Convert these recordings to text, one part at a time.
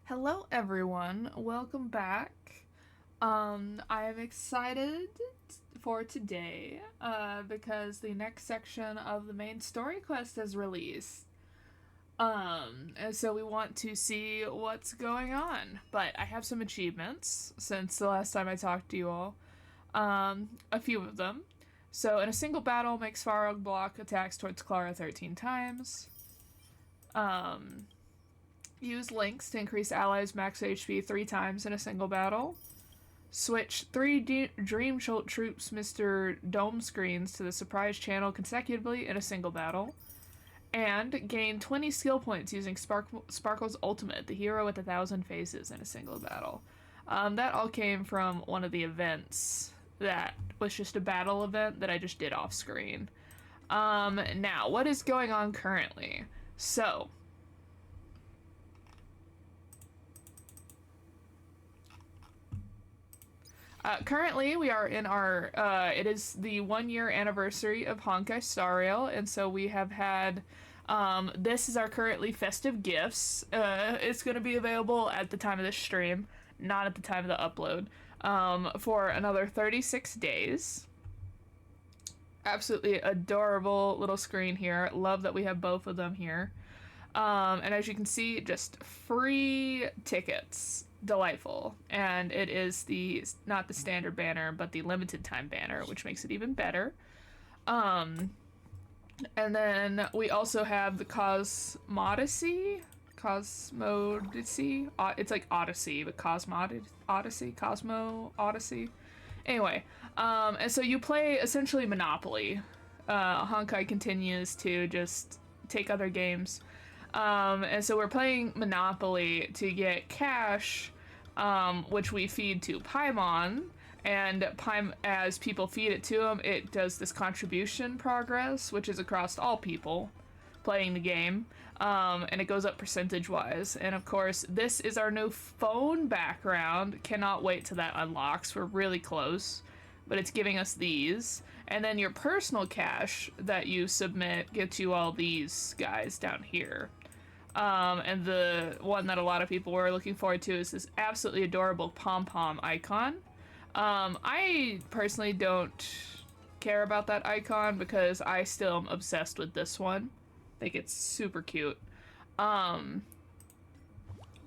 Hello everyone, welcome back. I am excited for today because the next section of the main story quest has released. And so we want to see what's going on. But I have some achievements since the last time I talked to you all. A few of them. So in a single battle, make Svarog block attacks towards Clara 13 times. Use links to increase allies' max HP 3 times in a single battle. Switch 3 Dream Jolt troops Mr. Dome screens to the surprise channel consecutively in a single battle. And gain 20 skill points using Sparkle's ultimate, the hero with 1,000 faces, in a single battle. That all came from one of the events that was just a battle event that I just did off screen. Now, what is going on currently? So, currently, we are in our, it is the 1 year anniversary of Honkai Star Rail, and so we have had, this is our currently festive gifts. It's going to be available at the time of this stream, not at the time of the upload, for another 36 days. Absolutely adorable little screen here. Love that we have both of them here. And as you can see, just free tickets. Delightful. And it is not the standard banner, but the limited time banner, which makes it even better. And then we also have the Cosmodicy. It's like Odyssey, but Cosmo Odyssey. Anyway, and so you play essentially Monopoly. Honkai continues to just take other games. And so we're playing Monopoly to get cash, which we feed to Paimon, and as people feed it to him, it does this contribution progress, which is across all people playing the game, and it goes up percentage-wise. And of course, this is our new phone background. Cannot wait till that unlocks. We're really close, but it's giving us these. And then your personal cash that you submit gets you all these guys down here. And the one that a lot of people were looking forward to is this absolutely adorable pom-pom icon. I personally don't care about that icon because I still am obsessed with this one. I think it's super cute. But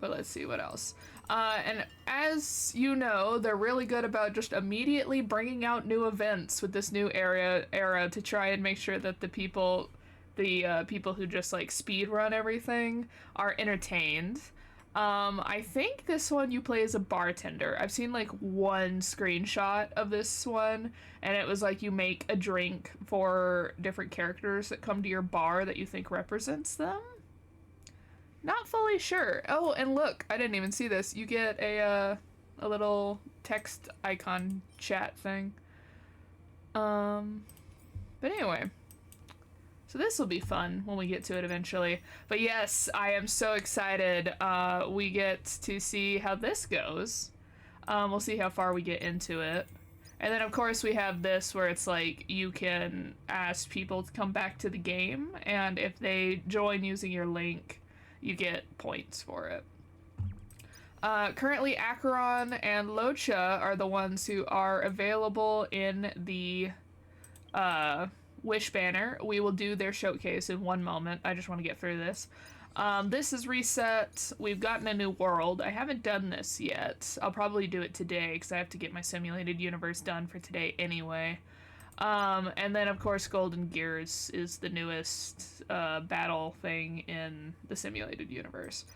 let's see what else. And as you know, they're really good about just immediately bringing out new events with this new era to try and make sure that the people who just like speed run everything are entertained. I think this one you play as a bartender. I've seen like one screenshot of this one, and it was like you make a drink for different characters that come to your bar that you think represents them. Not fully sure. Oh, and look, I didn't even see this. You get a little text icon chat thing. But anyway. So this will be fun when we get to it eventually. But yes, I am so excited. We get to see how this goes. We'll see how far we get into it. And then of course we have this where it's like you can ask people to come back to the game, and if they join using your link, you get points for it. Currently Acheron and Locha are the ones who are available in the Wish banner. We will do their showcase in one moment. I just want to get through this. This is reset. We've gotten a new world. I haven't done this yet. I'll probably do it today because I have to get my simulated universe done for today anyway. And then of course Golden Gears is the newest battle thing in the simulated universe.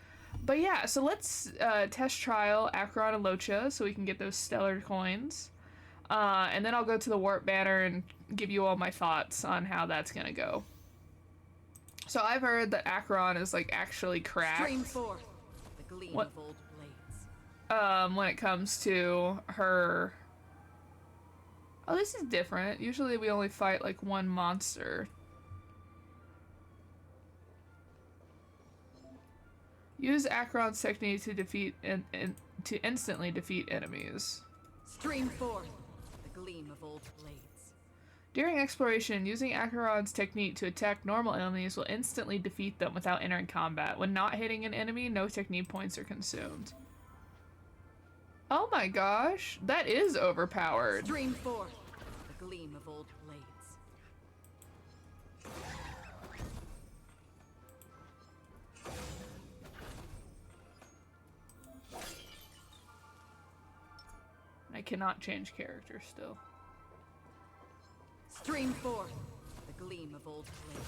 But yeah, so let's test trial Acheron and Locha so we can get those stellar coins. And then I'll go to the warp banner and give you all my thoughts on how that's gonna go. So I've heard that Acheron is like actually cracked. Stream forth the gleam of old blades. When it comes to her. Oh, this is different. Usually we only fight like one monster. Use Acheron's technique to defeat to instantly defeat enemies. Stream forth the gleam of old blades. During exploration, using Acheron's technique to attack normal enemies will instantly defeat them without entering combat. When not hitting an enemy, no technique points are consumed. Oh my gosh, that is overpowered. Stream forth the gleam of old blades. I cannot change character still. Stream forth the gleam of old blades.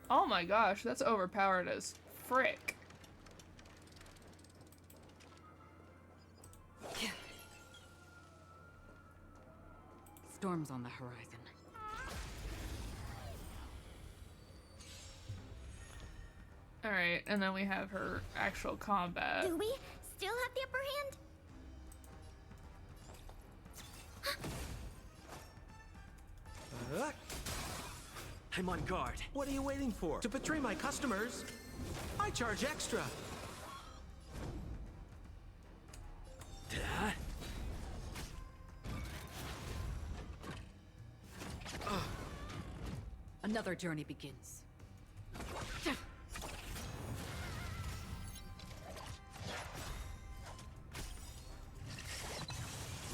Oh my gosh, that's overpowered as frick. Storms on the horizon. Alright, and then we have her actual combat. Do we still have the upper hand? I'm on guard. What are you waiting for? To betray my customers? I charge extra. Another journey begins.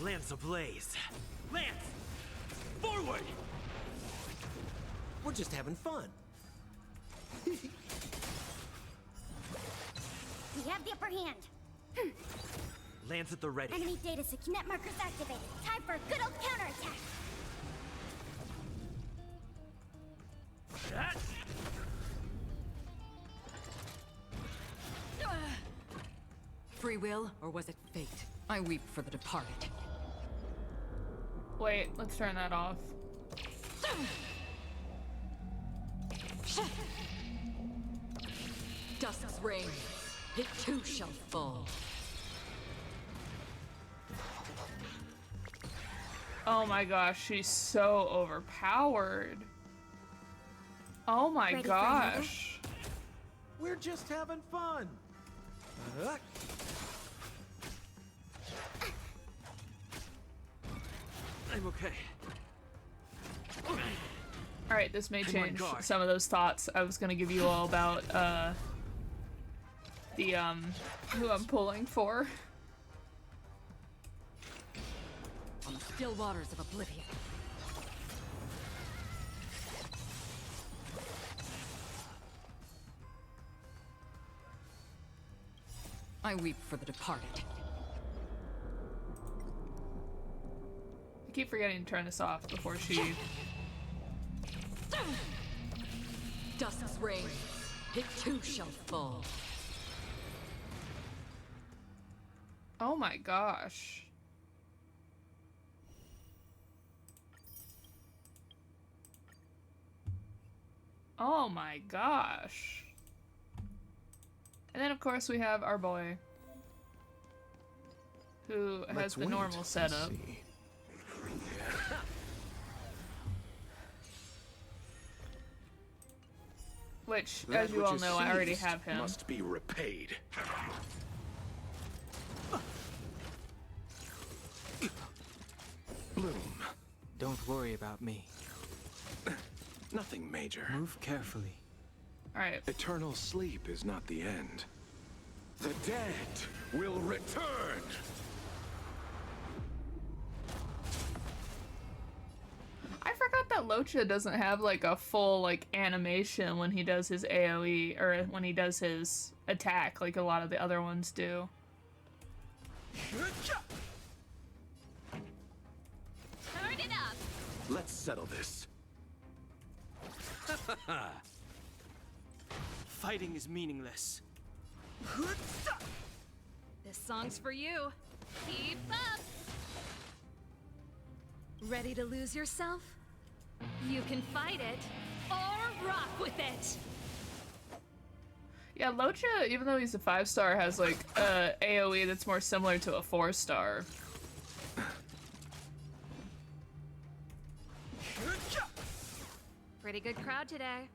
Lance ablaze. Lance! Forward! We're just having fun. We have the upper hand. Lance at the ready. Enemy data net markers activated. Time for a good old counterattack. Free will, or was it fate? I weep for the departed. Wait, let's turn that off. Dusk's reign, it too shall fall. Oh my gosh, she's so overpowered. Oh my Ready for gosh. We're just having fun. I'm okay. Alright, this may I'm on change guard. some of those thoughts I was gonna give you all about, who I'm pulling for. On the still waters of oblivion. I weep for the departed. I keep forgetting to turn this off before she... Dusk's reign, it too shall fall. Oh my gosh. Oh my gosh. And then of course we have our boy, who has the normal setup. Which, as you all know, I already have him. Must be repaid. Bloom. Don't worry about me. Nothing major. Move carefully. Alright. Eternal sleep is not the end. The dead will return! I forgot that Locha doesn't have like a full like animation when he does his AoE or when he does his attack like a lot of the other ones do. Turn it up. Let's settle this. Fighting is meaningless. This song's for you. Keep up! Ready to lose yourself? You can fight it, or rock with it! Yeah, Locha, even though he's a 5-star, has like a AoE that's more similar to a 4-star. Pretty good crowd today.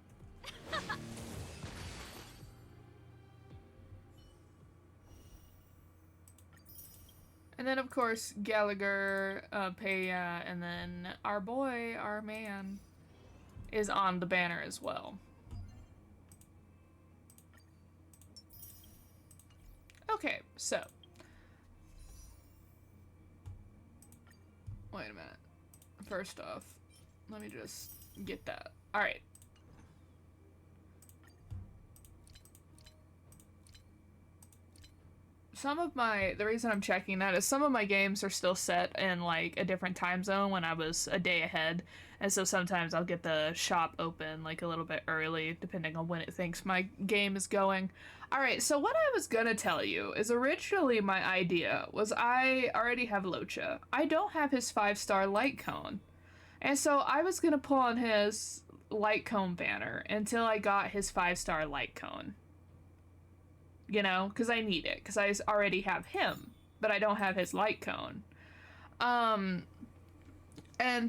And then, of course, Gallagher, Peya, and then our boy, our man, is on the banner as well. Okay, so. Wait a minute. First off, let me just get that. Alright. The reason I'm checking that is some of my games are still set in like a different time zone when I was a day ahead, and so sometimes I'll get the shop open like a little bit early depending on when it thinks my game is going. Alright, so what I was gonna tell you is originally my idea was I already have Locha. I don't have his 5-star light cone, and so I was gonna pull on his light cone banner until I got his 5-star light cone. You know, because I need it, because I already have him, but I don't have his light cone. And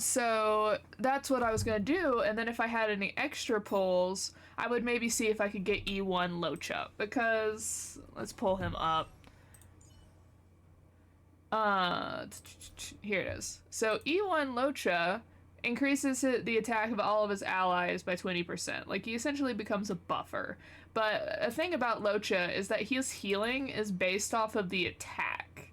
so that's what I was gonna do, and then if I had any extra pulls, I would maybe see if I could get E1 Locha, because let's pull him up. Here it is. So E1 Locha increases the attack of all of his allies by 20%. Like, he essentially becomes a buffer. But a thing about Locha is that his healing is based off of the attack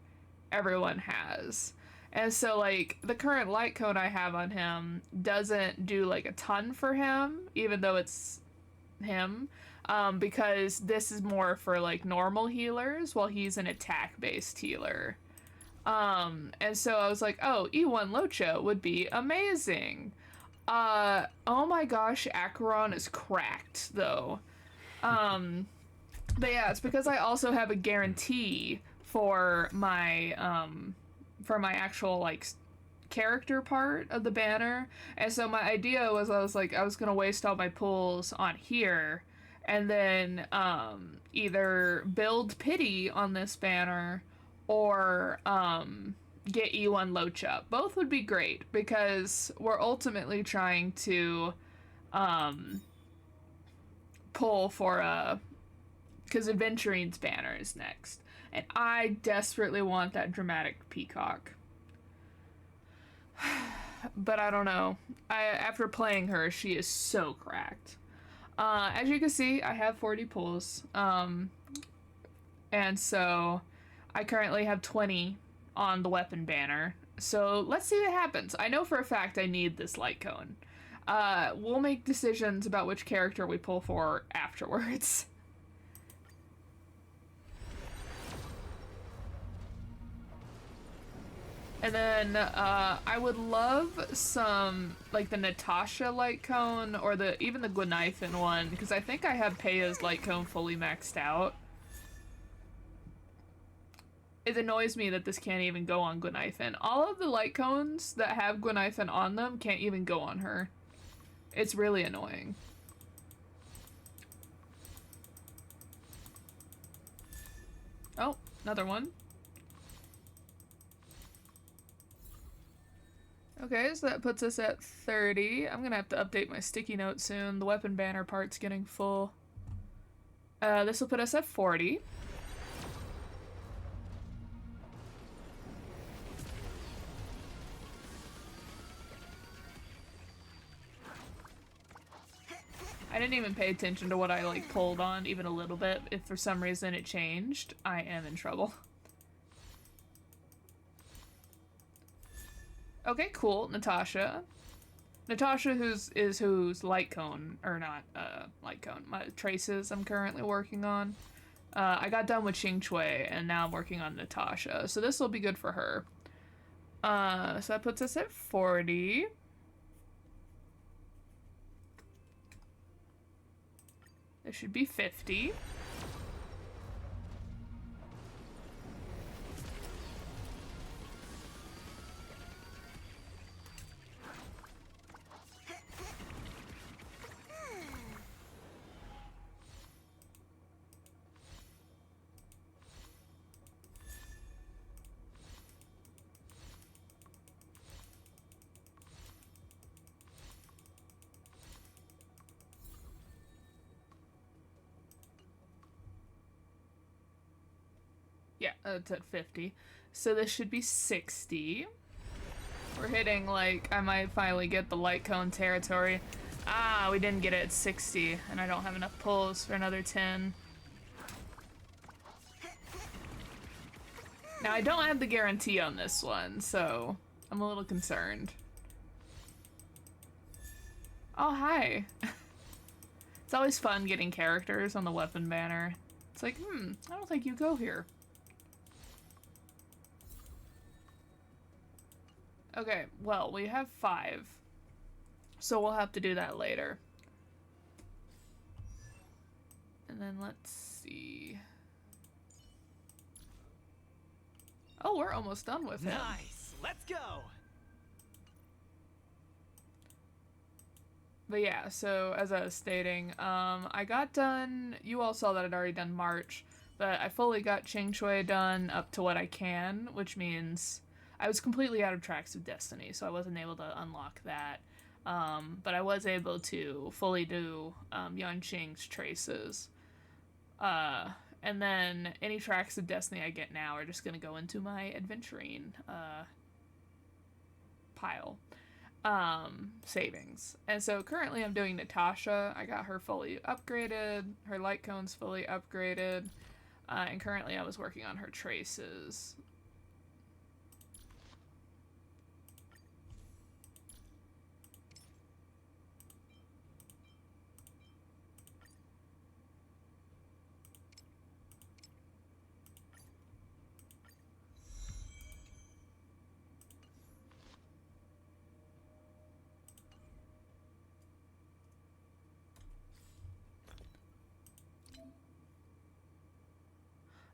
everyone has. And so, like, the current light cone I have on him doesn't do, like, a ton for him, even though it's him, because this is more for, like, normal healers, while he's an attack-based healer. And so I was like, oh, E1 Locha would be amazing. Oh my gosh, Acheron is cracked, though. But yeah, it's because I also have a guarantee for my actual, like, character part of the banner. And so my idea was I was gonna waste all my pulls on here and then, either build Pity on this banner or, get E1 Locha. Both would be great because we're ultimately trying to, pull for because Adventurine's banner is next, and I desperately want that dramatic peacock. But I don't know. After playing her, she is so cracked. As you can see, I have 40 pulls, and so I currently have 20 on the weapon banner. So let's see what happens. I know for a fact I need this light cone. We'll make decisions about which character we pull for afterwards. And then, I would love some, like, the Natasha light cone, or even the Gwenithan one, because I think I have Peya's light cone fully maxed out. It annoys me that this can't even go on Gwenithan. All of the light cones that have Gwenithan on them can't even go on her. It's really annoying. Oh, another one. Okay, so that puts us at 30. I'm gonna have to update my sticky note soon. The weapon banner part's getting full. This will put us at 40. I didn't even pay attention to what I, like, pulled on even a little bit. If for some reason it changed, I am in trouble. Okay, cool. Natasha. Natasha, who's light cone, or not, light cone. My traces I'm currently working on. I got done with Xing Chui, and now I'm working on Natasha. So this will be good for her. So that puts us at 40. It should be 50. Yeah, it's at 50. So this should be 60. We're hitting, like, I might finally get the light cone territory. Ah, we didn't get it at 60, and I don't have enough pulls for another 10. Now, I don't have the guarantee on this one, so I'm a little concerned. Oh, hi. It's always fun getting characters on the weapon banner. It's like, I don't think you go here. Okay, well, we have 5. So we'll have to do that later. And then let's see. Oh, we're almost done with him. Nice! Let's go! But yeah, so as I was stating, I got done, you all saw that I'd already done March, but I fully got Qing Shui done up to what I can, which means I was completely out of Tracks of Destiny, so I wasn't able to unlock that. But I was able to fully do Yuanqing's traces. And then any Tracks of Destiny I get now are just going to go into my adventuring pile. Savings. And so currently I'm doing Natasha. I got her fully upgraded, her light cone's fully upgraded, and currently I was working on her traces.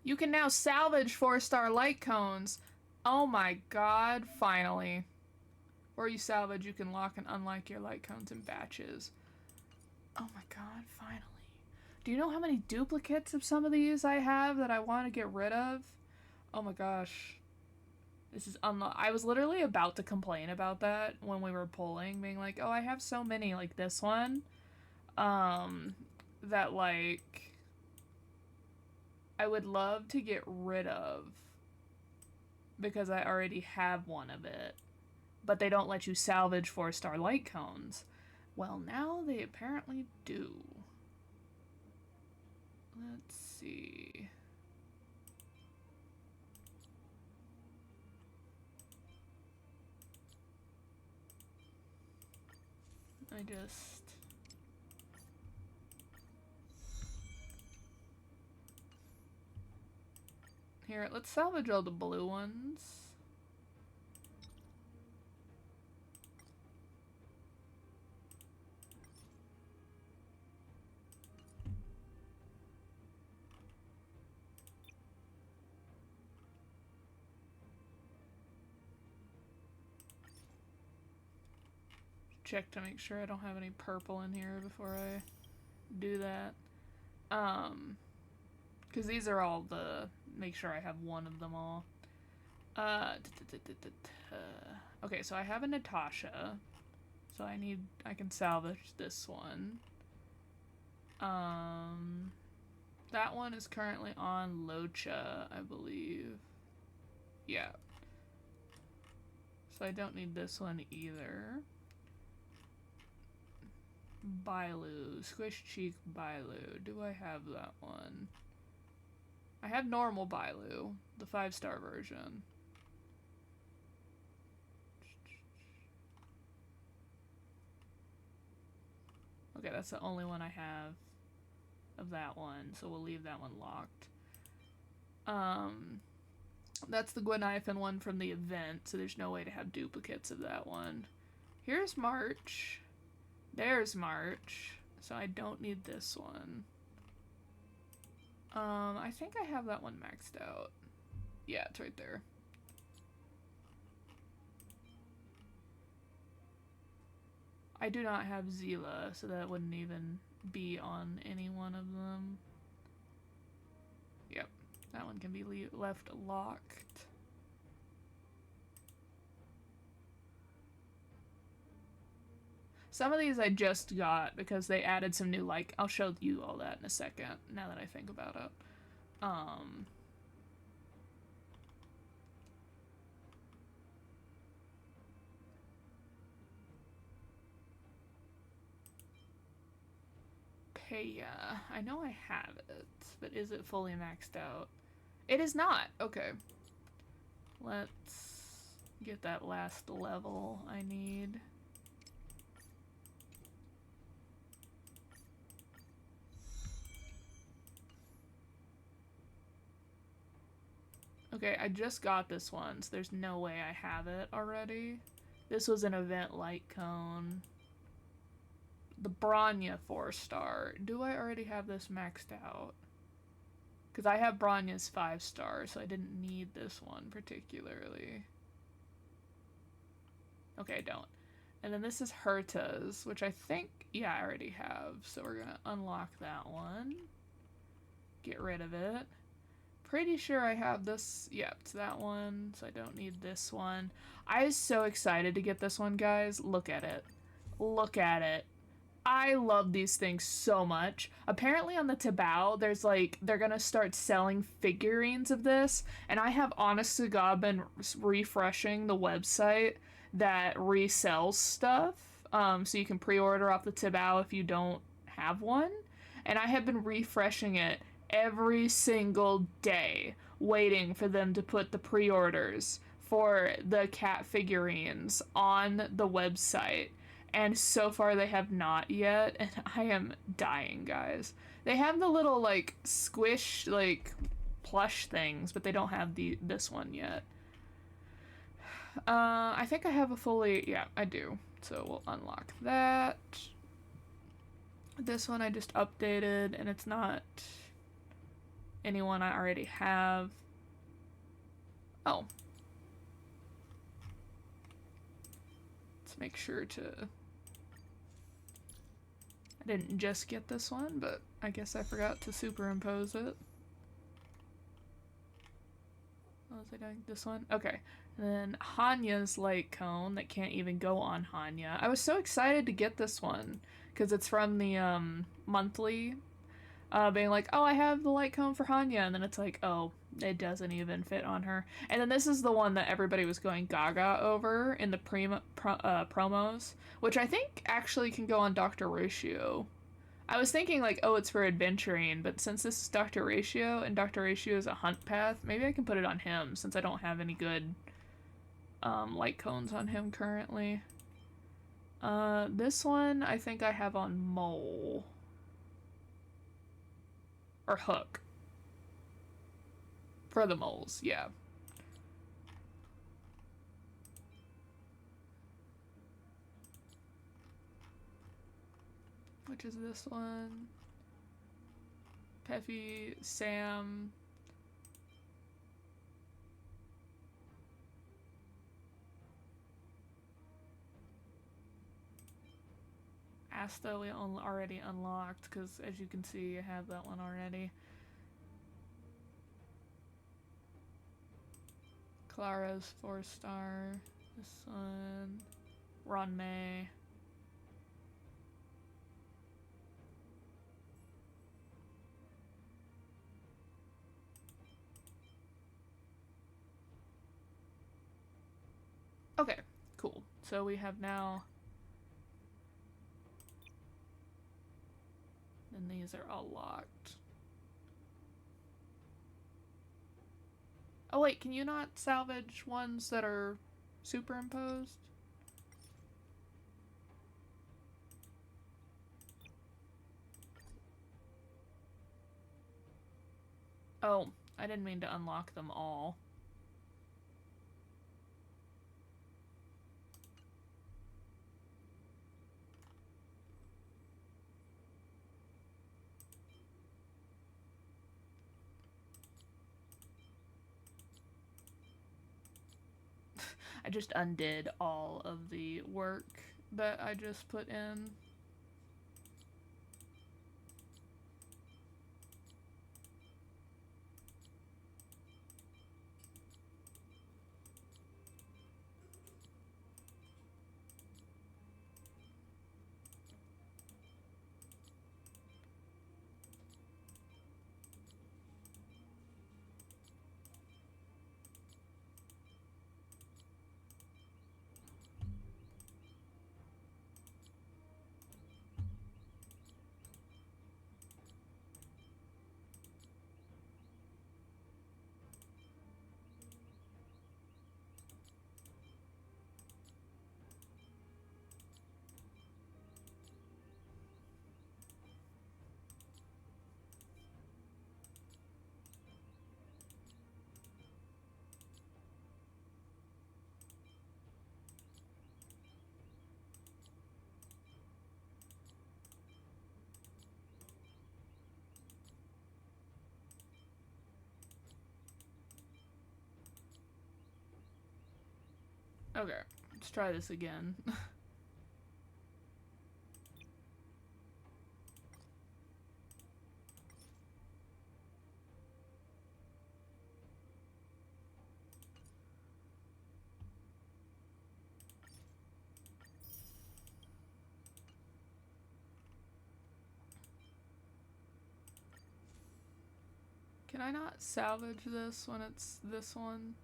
You can now salvage 4-star light cones. Oh my god, finally. Or you salvage, you can lock and unlock your light cones in batches. Oh my god, finally. Do you know how many duplicates of some of these I have that I want to get rid of? Oh my gosh. This is I was literally about to complain about that when we were pulling, being like, oh, I have so many, like this one. That, like, I would love to get rid of because I already have one of it, but they don't let you salvage 4-star light cones. Well, now they apparently do. Let's see. I just... Here, let's salvage all the blue ones. Check to make sure I don't have any purple in here before I do that. Because these are all the... Make sure I have one of them all. Okay, so I have a Natasha. So I can salvage this one. That one is currently on Locha, I believe. Yeah. So I don't need this one either. Bailu, Squish Cheek Bailu. Do I have that one? I have normal Bailu, the 5-star version. Okay, that's the only one I have of that one, so we'll leave that one locked. That's the Gwenaifen one from the event, so there's no way to have duplicates of that one. Here's March. There's March, so I don't need this one. I think I have that one maxed out. Yeah, it's right there. I do not have Zila, so that wouldn't even be on any one of them. Yep, that one can be left locked. Some of these I just got because they added some new, like, I'll show you all that in a second, now that I think about it. Okay, yeah. I know I have it, but is it fully maxed out? It is not. Okay. Let's get that last level I need. Okay, I just got this one, so there's no way I have it already. This was an event light cone. The Bronya 4-star. Do I already have this maxed out? Because I have Bronya's 5-star, so I didn't need this one particularly. Okay, I don't. And then this is Herta's, which I think, yeah, I already have. So we're gonna unlock that one. Get rid of it. Pretty sure I have this. Yep, it's that one, so I don't need this one. I was so excited to get this one, guys. Look at it. Look at it. I love these things so much. Apparently on the Tabao, there's like, they're gonna start selling figurines of this, and I have honest to God been refreshing the website that resells stuff, so you can pre-order off the Tabao if you don't have one, and I have been refreshing it every single day, waiting for them to put the pre-orders for the cat figurines on the website. And so far they have not yet, and I am dying, guys. They have the little, like, squish, like, plush things, but they don't have this one yet. I think I have a fully, yeah, I do. So we'll unlock that. This one I just updated, and it's not anyone I already have. Oh. Let's make sure to... I didn't just get this one, but I guess I forgot to superimpose it. What was I doing? This one? Okay. And then Hanya's light cone that can't even go on Hanya. I was so excited to get this one because it's from the monthly, being like, oh, I have the light cone for Hanya, and then it's like, oh, it doesn't even fit on her. And then this is the one that everybody was going gaga over in the promos, which I think actually can go on Dr. Ratio. I was thinking like, oh, it's for adventuring, but since this is Dr. Ratio and Dr. Ratio is a hunt path, maybe I can put it on him since I don't have any good light cones on him currently. This one I think I have on Mole. Or Hook. For the moles, yeah. Which is this one? Peffy, Sam. Asta we already unlocked because as you can see I have that one already. Clara's 4-star. This one. Ron May. Okay, cool. So we have now... And these are all locked. Oh wait, can you not salvage ones that are superimposed? Oh, I didn't mean to unlock them all. I just undid all of the work that I just put in. Okay, let's try this again. Can I not salvage this when it's this one?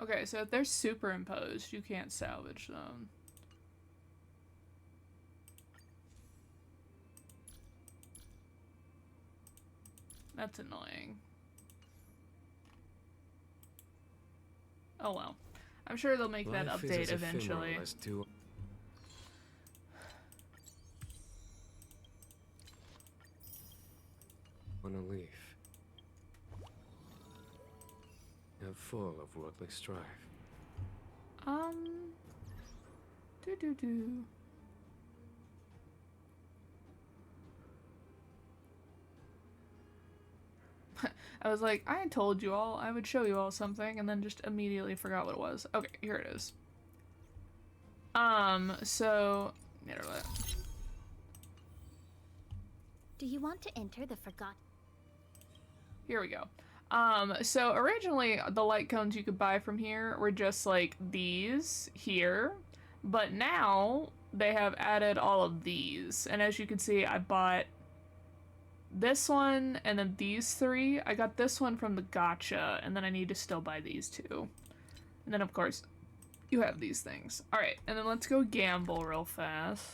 Okay, so if they're superimposed, you can't salvage them. That's annoying. Oh well. I'm sure they'll make that Life is update as ephemeral eventually. as two- On a leaf. And full of worldly strife. Do. I was like, I told you all I would show you all something, and then just immediately forgot what it was. Okay, here it is. So... Do you want to enter the forgotten? Here we go. So originally the light cones you could buy from here were just like these here, but now they have added all of these. And as you can see, I bought this one and then these three. I got this one from the gacha, and then I need to still buy these two. And then of course, you have these things. All right, and then let's go gamble real fast.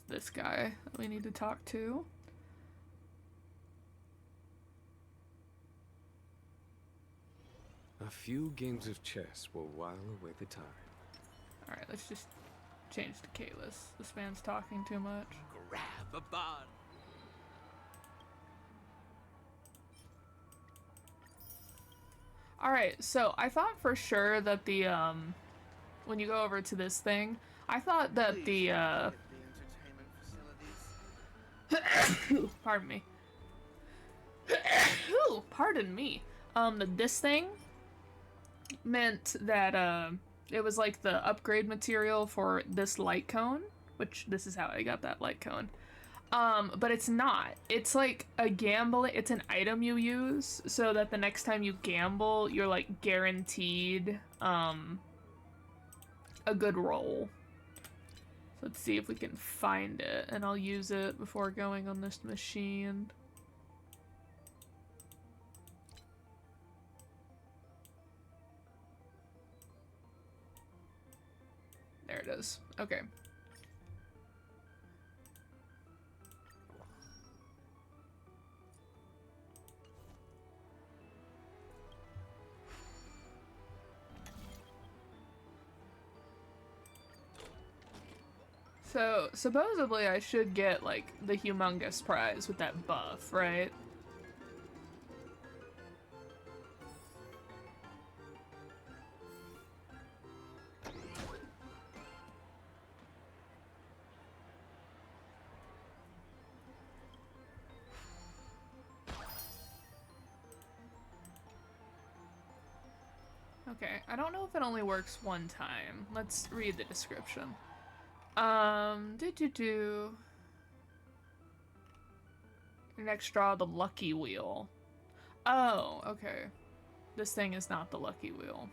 This guy that we need to talk to. A few games of chess will while away the time. Alright, let's just change to Kalis. This man's talking too much. Grab a bond. Alright, so I thought for sure that the, when you go over to this thing, I thought that the, pardon me. Pardon me. This thing meant that, it was like the upgrade material for this light cone, which this is how I got that light cone. But it's not. It's like a gambling, it's an item you use so that the next time you gamble, you're like guaranteed, a good roll. So let's see if we can find it, and I'll use it before going on this machine. There it is. Okay. So, supposedly I should get, like, the humongous prize with that buff, right? Okay, I don't know if it only works one time. Let's read the description. Your next draw the lucky wheel. Oh, okay. This thing is not the lucky wheel.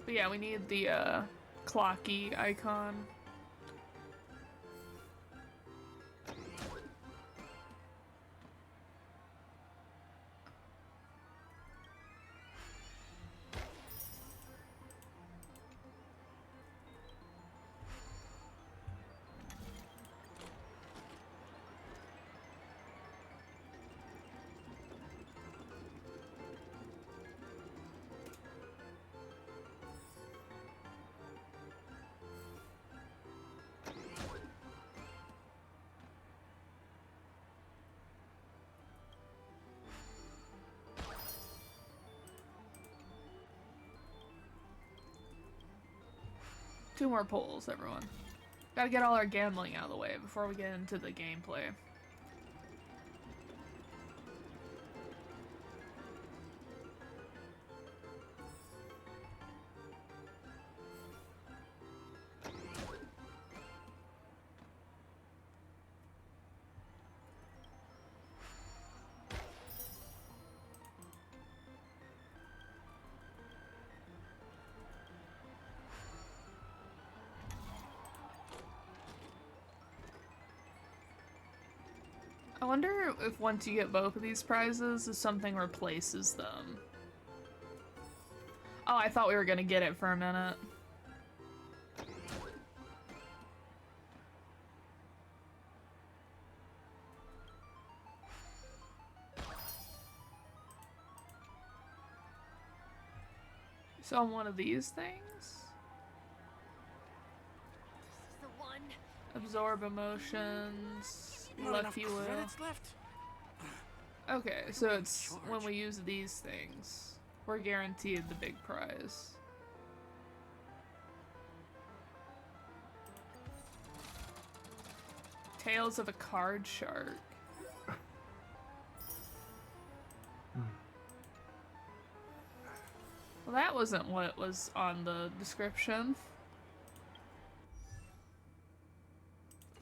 But yeah, we need the, clocky icon. 2 more polls, everyone. Gotta get all our gambling out of the way before we get into the gameplay. I wonder if once you get both of these prizes, if something replaces them. Oh, I thought we were gonna get it for a minute. So on one of these things? This is the one. Absorb emotions, lucky will. Credits left. Okay, so it's when we use these things, we're guaranteed the big prize. Tales of a Card Shark. Well, that wasn't what was on the description.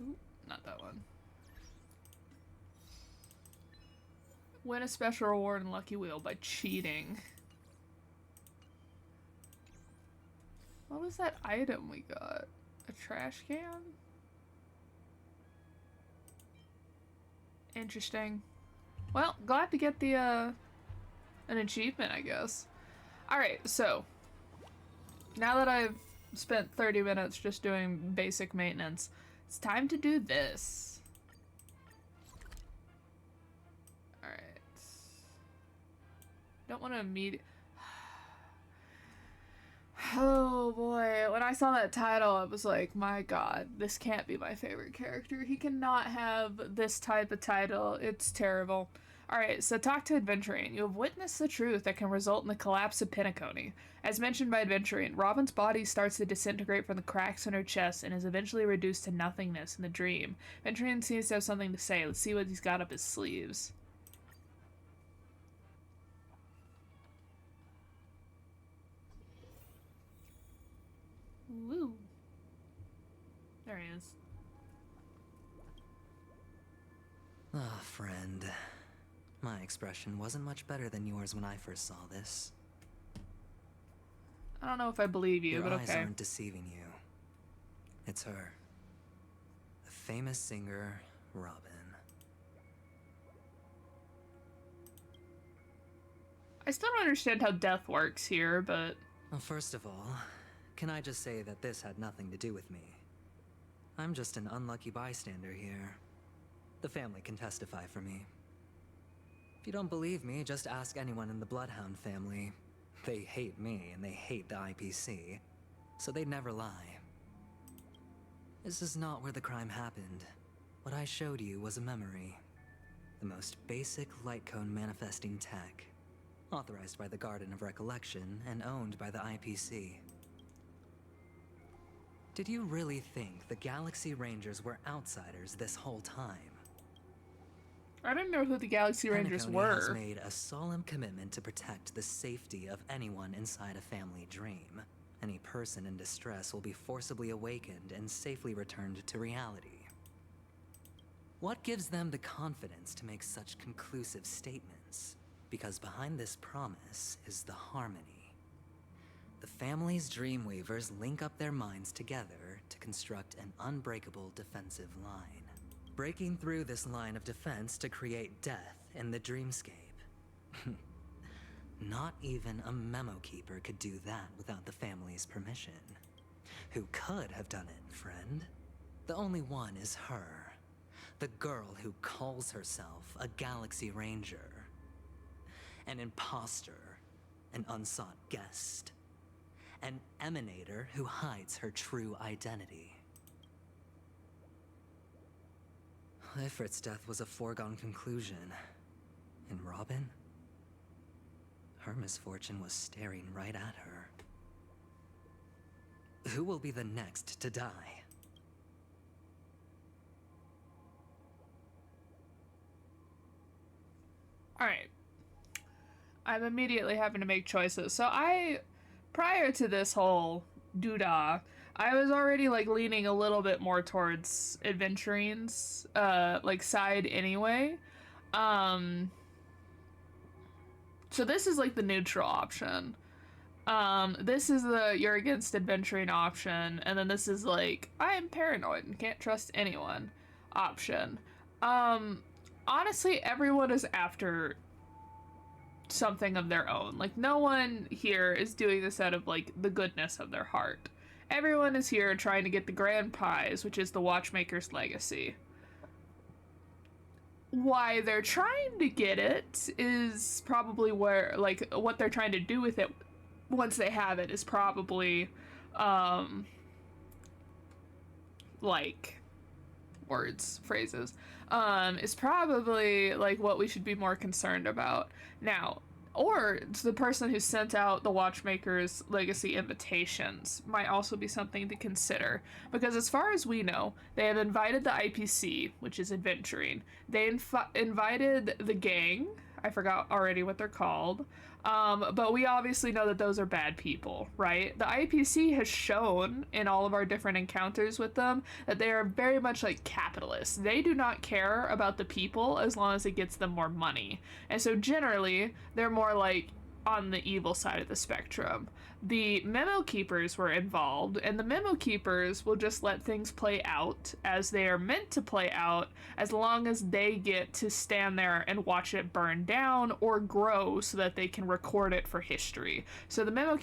Ooh, not that one. Win a special reward in Lucky Wheel by cheating. What was that item we got? A trash can? Interesting. Well, glad to get the, an achievement, I guess. Alright, so. Now that I've spent 30 minutes just doing basic maintenance, it's time to do this. Alright. Don't want to immediately... Oh boy, when I saw that title, I was like, my god, this can't be my favorite character. He cannot have this type of title. It's terrible. Alright, so talk to Adventuring. You have witnessed the truth that can result in the collapse of Penacony. As mentioned by Adventuring, Robin's body starts to disintegrate from the cracks in her chest and is eventually reduced to nothingness in the dream. Adventuring seems to have something to say. Let's see what he's got up his sleeves. Woo. There he is. Ah, friend. My expression wasn't much better than yours when I first saw this. I don't know if I believe you, Your but eyes okay. aren't deceiving you. It's her. The famous singer, Robin. I still don't understand how death works here, but... Well, first of all, can I just say that this had nothing to do with me? I'm just an unlucky bystander here. The family can testify for me. If you don't believe me, just ask anyone in the Bloodhound family. They hate me, and they hate the IPC, so they'd never lie. This is not where the crime happened. What I showed you was a memory. The most basic light cone manifesting tech. Authorized by the Garden of Recollection and owned by the IPC. Did you really think the Galaxy Rangers were outsiders this whole time? I didn't know who the Galaxy Rangers Penacony has were. made a solemn commitment to protect the safety of anyone inside a family dream. Any person in distress will be forcibly awakened and safely returned to reality. What gives them the confidence to make such conclusive statements? Because behind this promise is the harmony. The family's Dreamweavers link up their minds together to construct an unbreakable defensive line. Breaking through this line of defense to create death in the dreamscape. Not even a memo keeper could do that without the family's permission. Who could have done it, friend? The only one is her. The girl who calls herself a Galaxy Ranger. An imposter, an unsought guest. An emanator who hides her true identity. Ifrit's death was a foregone conclusion. And Robin? Her misfortune was staring right at her. Who will be the next to die? Alright. I'm immediately having to make choices. So prior to this whole doodah, I was already like leaning a little bit more towards adventuring's like side anyway. So this is like the neutral option. This is the you're against adventuring option, and then this is like I'm paranoid and can't trust anyone option. Honestly, everyone is after something of their own. Like, no one here is doing this out of like the goodness of their heart. Everyone is here trying to get the grand prize, which is the Watchmaker's legacy. Why they're trying to get it is probably where, like, what they're trying to do with it once they have it is probably, like, phrases, is probably, like, what we should be more concerned about. Now, or the person who sent out the Watchmaker's legacy invitations might also be something to consider. Because as far as we know, they have invited the IPC, which is adventuring. They invited the gang. I forgot already what they're called. But we obviously know that those are bad people, right? The IPC has shown in all of our different encounters with them that they are very much like capitalists. They do not care about the people as long as it gets them more money. And so generally, they're more like on the evil side of the spectrum. The memo keepers were involved, and the memo keepers will just let things play out as they are meant to play out, as long as they get to stand there and watch it burn down or grow so that they can record it for history. So the memo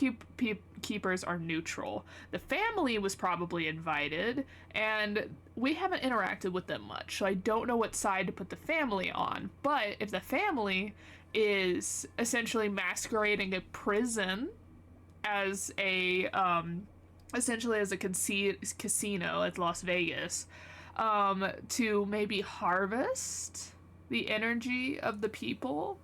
keepers are neutral. The family was probably invited, and we haven't interacted with them much, so I don't know what side to put the family on. But if the family is essentially masquerading a prison as a essentially as a casino at Las Vegas, to maybe harvest the energy of the people,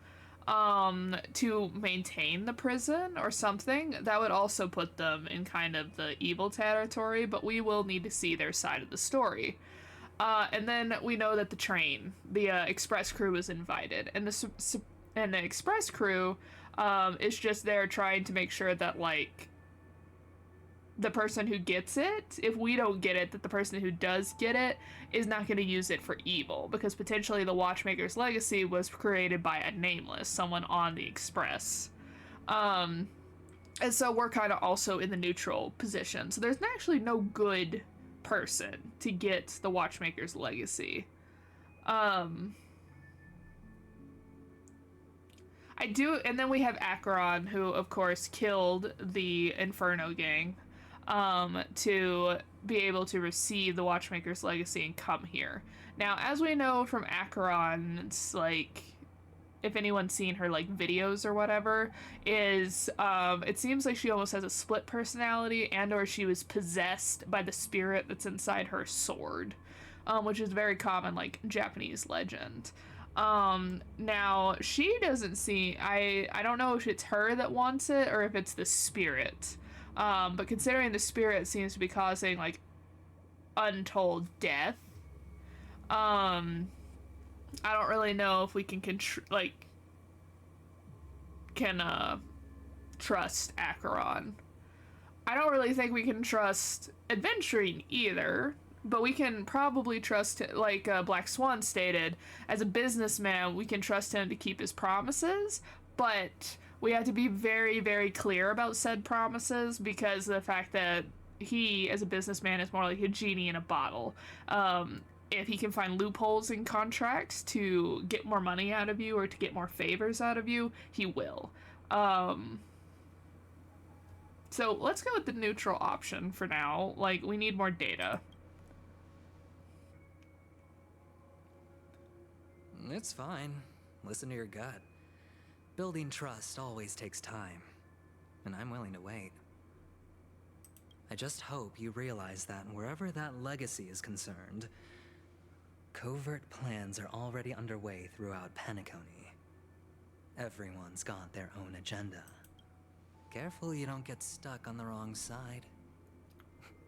to maintain the prison or something, that would also put them in kind of the evil territory, but we will need to see their side of the story. And then we know that the express crew was invited, and the express crew is just there trying to make sure that, like, the person who gets it, if we don't get it, that the person who does get it is not going to use it for evil, because potentially the Watchmaker's legacy was created by a nameless, someone on the express. And so we're kind of also in the neutral position. So there's actually no good person to get the Watchmaker's legacy. I do, and then we have Acheron, who of course killed the Inferno gang, to be able to receive the Watchmaker's legacy and come here. Now, as we know from Acheron, it's like, if anyone's seen her like videos or whatever, is it seems like she almost has a split personality, and or she was possessed by the spirit that's inside her sword, which is very common, like Japanese legend. Now she doesn't see, I don't know if it's her that wants it or if it's the spirit, but considering the spirit seems to be causing like untold death, I don't really know if we can trust Acheron. I don't really think we can trust adventuring either, but we can probably trust, like Black Swan stated, as a businessman, we can trust him to keep his promises, but we have to be very, very clear about said promises, because of the fact that he, as a businessman, is more like a genie in a bottle. If he can find loopholes in contracts to get more money out of you or to get more favors out of you, he will. So let's go with the neutral option for now. Like, we need more data. It's fine. Listen to your gut. Building trust always takes time, and I'm willing to wait. I just hope you realize that wherever that legacy is concerned, covert plans are already underway throughout Penacony. Everyone's got their own agenda. Careful you don't get stuck on the wrong side.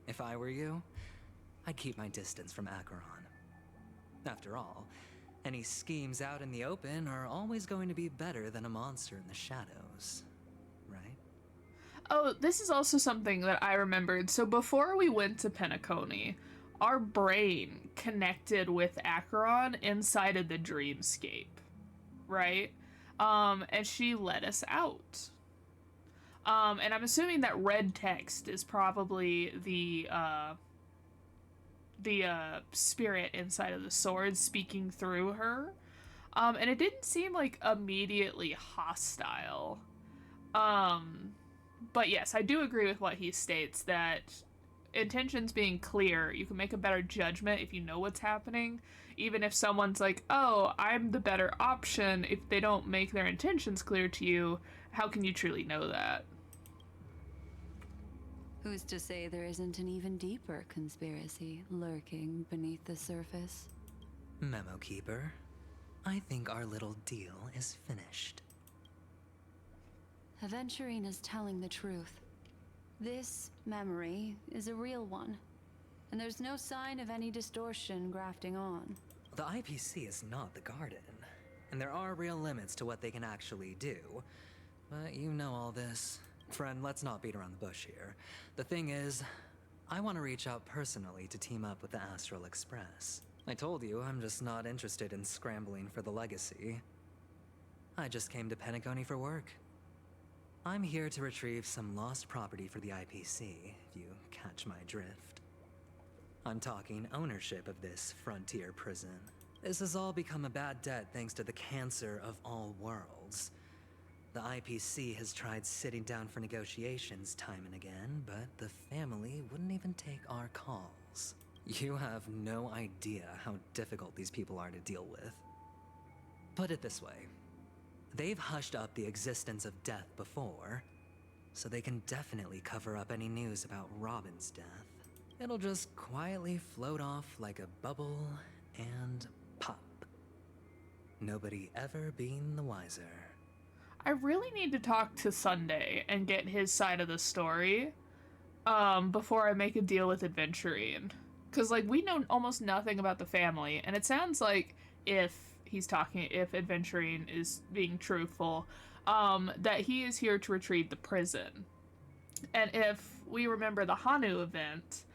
If I were you, I'd keep my distance from Acheron. After all, any schemes out in the open are always going to be better than a monster in the shadows, right? Oh, this is also something that I remembered. So before we went to Penacony, our brain connected with Acheron inside of the dreamscape, right? And she let us out. And I'm assuming that red text is probably the spirit inside of the sword speaking through her. And it didn't seem like immediately hostile. But yes, I do agree with what he states that intentions being clear, you can make a better judgment if you know what's happening. Even if someone's like, oh, I'm the better option, if they don't make their intentions clear to you, how can you truly know that? Who's to say there isn't an even deeper conspiracy lurking beneath the surface? Memo Keeper, I think our little deal is finished. Aventurine is telling the truth. This memory is a real one, and there's no sign of any distortion grafting on. The IPC is not the Garden, and there are real limits to what they can actually do. But you know all this. Friend, let's not beat around the bush here. The thing is, I want to reach out personally to team up with the Astral Express. I told you I'm just not interested in scrambling for the legacy. I just came to Penacony for work. I'm here to retrieve some lost property for the IPC, if you catch my drift. I'm talking ownership of this frontier prison. This has all become a bad debt thanks to the cancer of all worlds. The IPC has tried sitting down for negotiations time and again, but the family wouldn't even take our calls. You have no idea how difficult these people are to deal with. Put it this way. They've hushed up the existence of death before, so they can definitely cover up any news about Robin's death. It'll just quietly float off like a bubble and pop. Nobody ever being the wiser. I really need to talk to Sunday and get his side of the story before I make a deal with Adventurine. Because, like, we know almost nothing about the family, and it sounds like if Adventurine is being truthful, that he is here to retrieve the prison. And if we remember the Hanu event,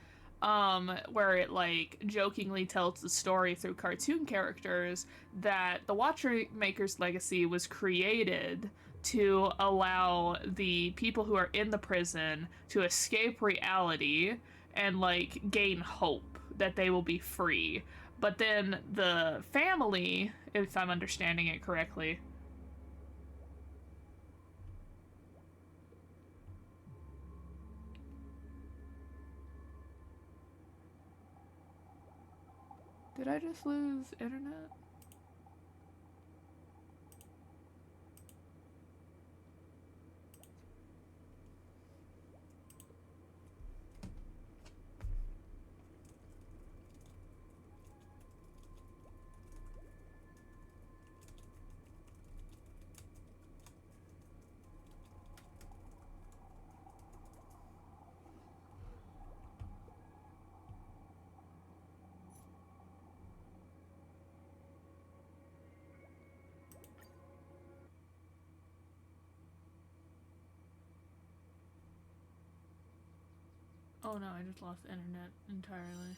where it, like, jokingly tells the story through cartoon characters that the Watchmaker's legacy was created to allow the people who are in the prison to escape reality and, like, gain hope that they will be free. But then the family, if I'm understanding it correctly, did I just lose internet? Oh no, I just lost internet entirely.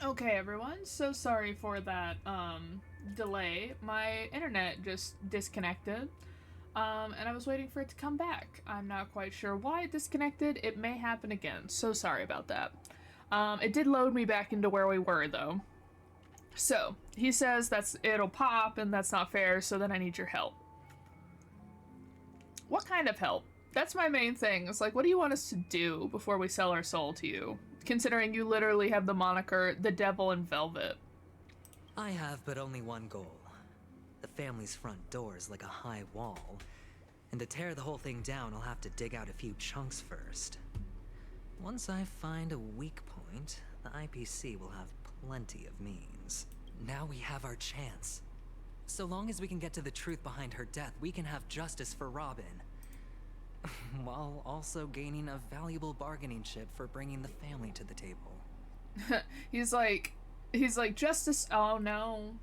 Okay, everyone. So sorry for that delay. My internet just disconnected. And I was waiting for it to come back. I'm not quite sure why it disconnected. It may happen again. So sorry about that. It did load me back into where we were, though. So, he says it'll pop and that's not fair, so then I need your help. What kind of help? That's my main thing. It's like, what do you want us to do before we sell our soul to you? Considering you literally have the moniker the Devil in Velvet. I have but only one goal. The family's front door is like a high wall, and to tear the whole thing down, I'll have to dig out a few chunks first. Once I find a weak point, the IPC will have plenty of means. Now we have our chance. So long as we can get to the truth behind her death, we can have justice for Robin. While also gaining a valuable bargaining chip for bringing the family to the table. he's like, justice. Oh no.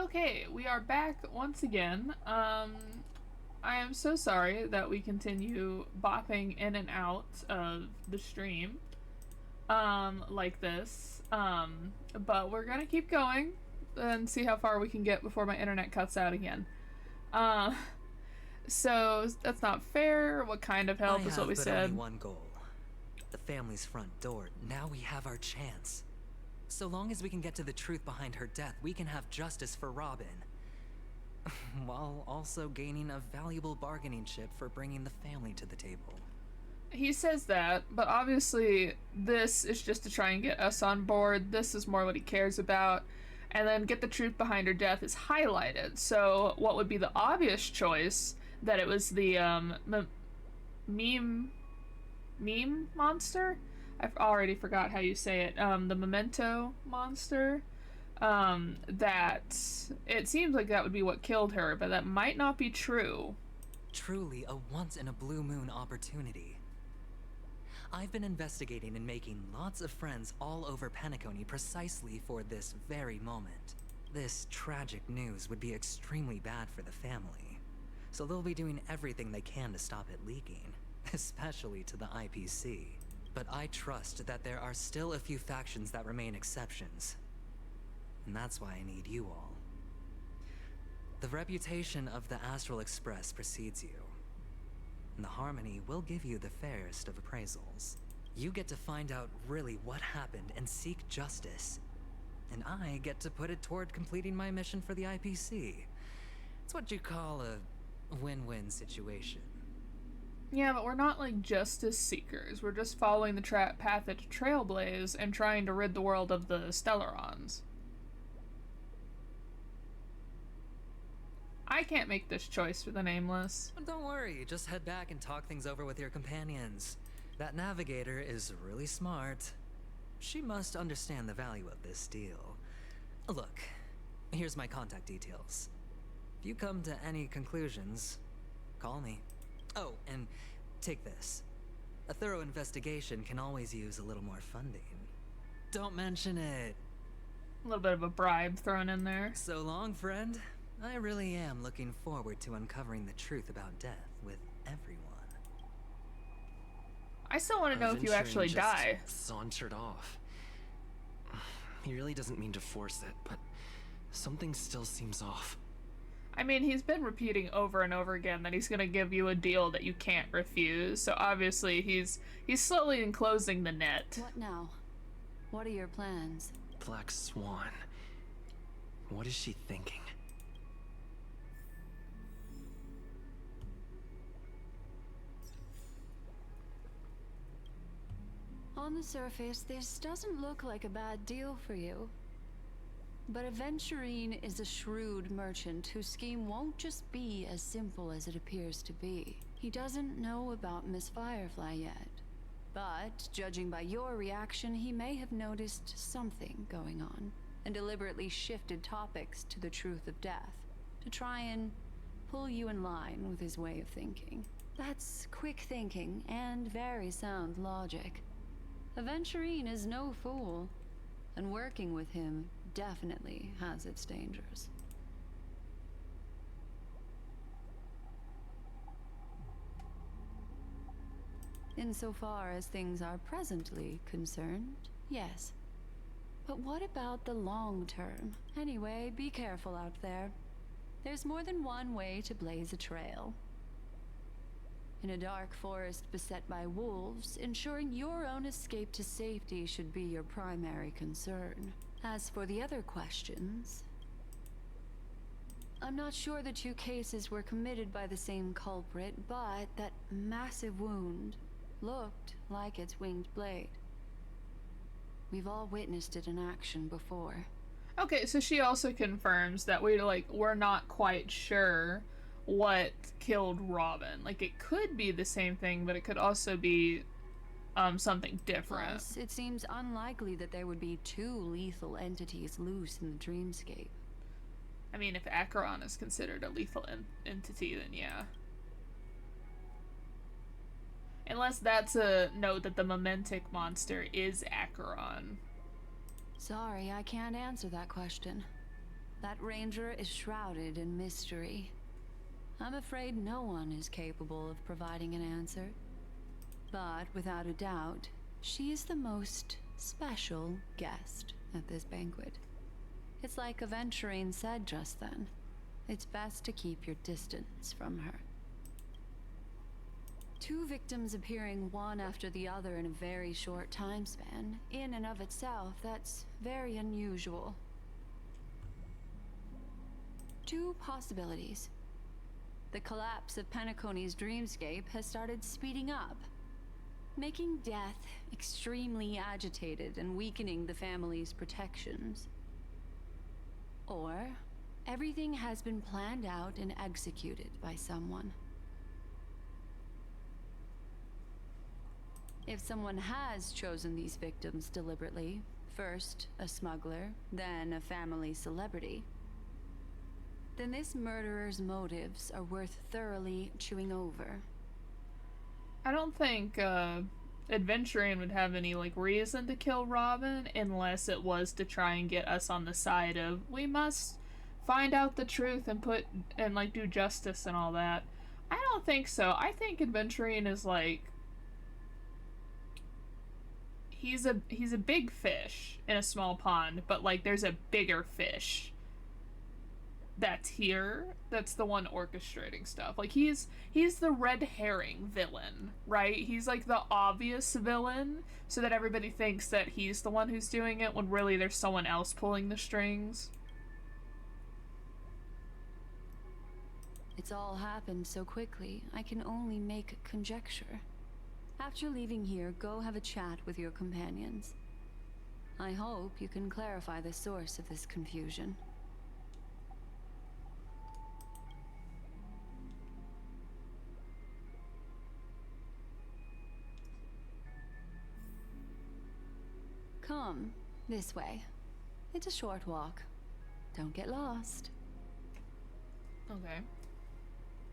Okay, we are back once again. I am so sorry that we continue bopping in and out of the stream, like this. But we're gonna keep going and see how far we can get before my internet cuts out again. So that's not fair. What kind of help is what we said? Only one goal. The family's front door. Now we have our chance. So long as we can get to the truth behind her death, we can have justice for Robin. While also gaining a valuable bargaining chip for bringing the family to the table. He says that, but obviously this is just to try and get us on board. This is more what he cares about. And then get the truth behind her death is highlighted. So what would be the obvious choice? That it was the meme monster? I've already forgot how you say it. The memento monster. That it seems like that would be what killed her, but that might not be true. Truly a once-in-a-blue-moon opportunity. I've been investigating and making lots of friends all over Penacony precisely for this very moment. This tragic news would be extremely bad for the family, so they'll be doing everything they can to stop it leaking, especially to the IPC. But I trust that there are still a few factions that remain exceptions. And that's why I need you all. The reputation of the Astral Express precedes you. And the Harmony will give you the fairest of appraisals. You get to find out really what happened and seek justice. And I get to put it toward completing my mission for the IPC. It's what you call a win-win situation. Yeah, but we're not like justice seekers. We're just following the path that Trailblaze and trying to rid the world of the Stellarons. I can't make this choice for the Nameless. Don't worry, just head back and talk things over with your companions. That navigator is really smart. She must understand the value of this deal. Look, here's my contact details. If you come to any conclusions, call me. Oh, and take this. A thorough investigation can always use a little more funding. Don't mention it. A little bit of a bribe thrown in there. So long, friend. I really am looking forward to uncovering the truth about death with everyone. I still want to know if you actually just die. Sauntered off. He really doesn't mean to force it, but something still seems off. I mean, he's been repeating over and over again that he's gonna give you a deal that you can't refuse. So obviously he's slowly enclosing the net. What now? What are your plans? Black Swan. What is she thinking? On the surface, this doesn't look like a bad deal for you. But Aventurine is a shrewd merchant whose scheme won't just be as simple as it appears to be. He doesn't know about Miss Firefly yet. But, judging by your reaction, he may have noticed something going on, and deliberately shifted topics to the truth of death, to try and pull you in line with his way of thinking. That's quick thinking and very sound logic. Aventurine is no fool, and working with him definitely has its dangers. Insofar as things are presently concerned, yes. But what about the long term? Anyway, be careful out there. There's more than one way to blaze a trail. In a dark forest beset by wolves, ensuring your own escape to safety should be your primary concern. As for the other questions, I'm not sure the two cases were committed by the same culprit, but that massive wound looked like its winged blade. We've all witnessed it in action before. Okay, so she also confirms that we're not quite sure what killed Robin. Like, it could be the same thing, but it could also be something different. Plus, it seems unlikely that there would be two lethal entities loose in the dreamscape. I mean, if Acheron is considered a lethal entity, then yeah. Unless that's a note that the Mementic monster is Acheron. Sorry, I can't answer that question. that ranger is shrouded in mystery. I'm afraid no one is capable of providing an answer. But without a doubt, she is the most special guest at this banquet. It's like Aventurine said just then. It's best to keep your distance from her. 2 victims appearing one after the other in a very short time span, in and of itself, that's very unusual. 2 possibilities. The collapse of Penacony's dreamscape has started speeding up, making death extremely agitated and weakening the family's protections. Or, everything has been planned out and executed by someone. If someone has chosen these victims deliberately, first a smuggler, then a family celebrity, then this murderer's motives are worth thoroughly chewing over. I don't think Adventuring would have any like reason to kill Robin unless it was to try and get us on the side of we must find out the truth and like do justice and all that. I don't think so. I think Adventuring is like he's a big fish in a small pond, but like there's a bigger fish that's here, that's the one orchestrating stuff. Like he's the red herring villain, right? He's like the obvious villain so that everybody thinks that he's the one who's doing it when really there's someone else pulling the strings. It's all happened so quickly, I can only make conjecture. After leaving here, go have a chat with your companions. I hope you can clarify the source of this confusion. Come, this way. It's a short walk. Don't get lost. Okay.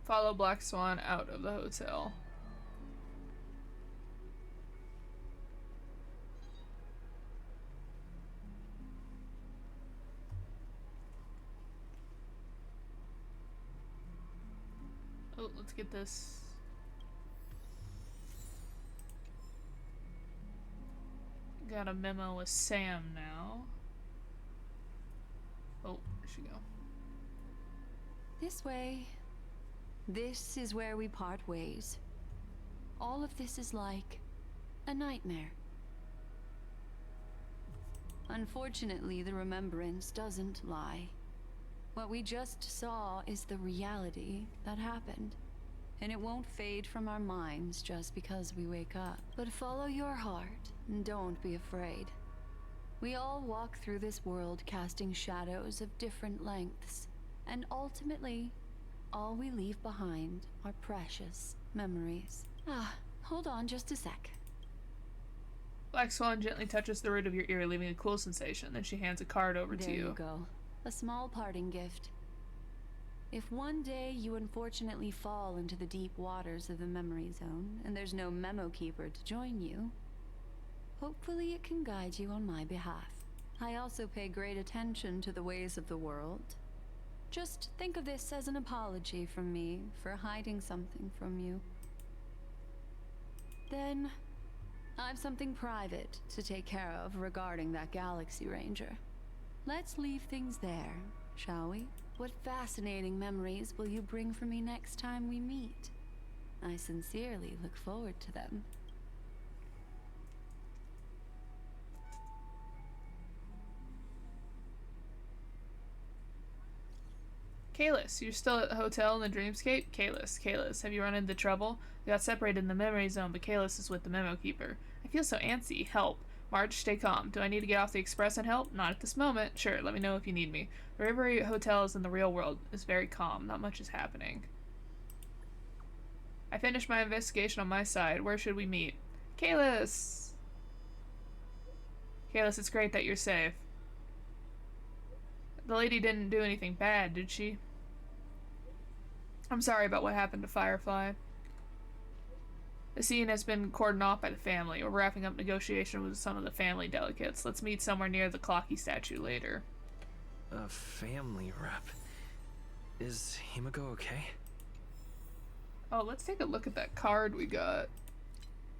Follow Black Swan out of the hotel. Oh, let's get this. Got a memo with Sam now. Oh, there she go. This way. This is where we part ways. All of this is like a nightmare. Unfortunately, the remembrance doesn't lie. What we just saw is the reality that happened. And it won't fade from our minds just because we wake up. But follow your heart and don't be afraid. We all walk through this world casting shadows of different lengths. And ultimately, all we leave behind are precious memories. Hold on just a sec. Black Swan gently touches the root of your ear, leaving a cool sensation. Then she hands a card over to you. There you go. A small parting gift. If one day you unfortunately fall into the deep waters of the memory zone, and there's no memo keeper to join you, hopefully it can guide you on my behalf. I also pay great attention to the ways of the world. Just think of this as an apology from me for hiding something from you. Then, I've something private to take care of regarding that Galaxy Ranger. Let's leave things there, shall we? What fascinating memories will you bring for me next time we meet? I sincerely look forward to them. Kalis, you're still at the hotel in the Dreamscape? Kalis, have you run into trouble? We got separated in the memory zone, but Kalis is with the memo keeper. I feel so antsy. Help. Marge, stay calm. Do I need to get off the express and help? Not at this moment. Sure, let me know if you need me. The River Hotel is in the real world. It's very calm. Not much is happening. I finished my investigation on my side. Where should we meet? Kalis! Kalis, it's great that you're safe. The lady didn't do anything bad, did she? I'm sorry about what happened to Firefly. The scene has been cordoned off by the family. We're wrapping up negotiations with some of the family delegates. Let's meet somewhere near the Clocky statue later. A family rep. Is Himiko okay? Oh, let's take a look at that card we got.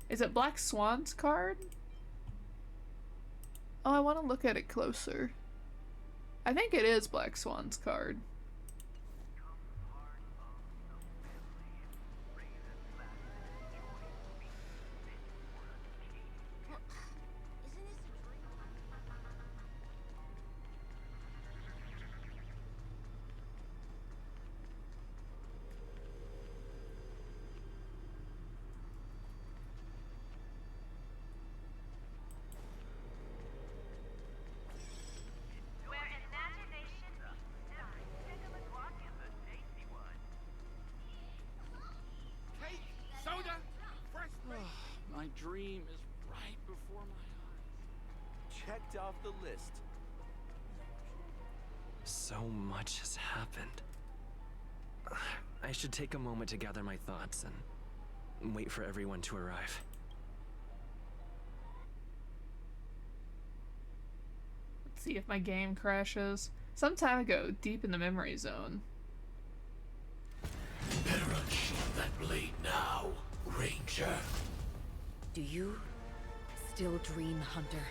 Is it Black Swan's card? Oh, I want to look at it closer. I think it is Black Swan's card. My dream is right before my eyes. Checked off the list. So much has happened. I should take a moment to gather my thoughts and wait for everyone to arrive. Let's see if my game crashes. Some time ago, deep in the memory zone. Better unsheath that blade now, Ranger. Do you still dream, Hunter?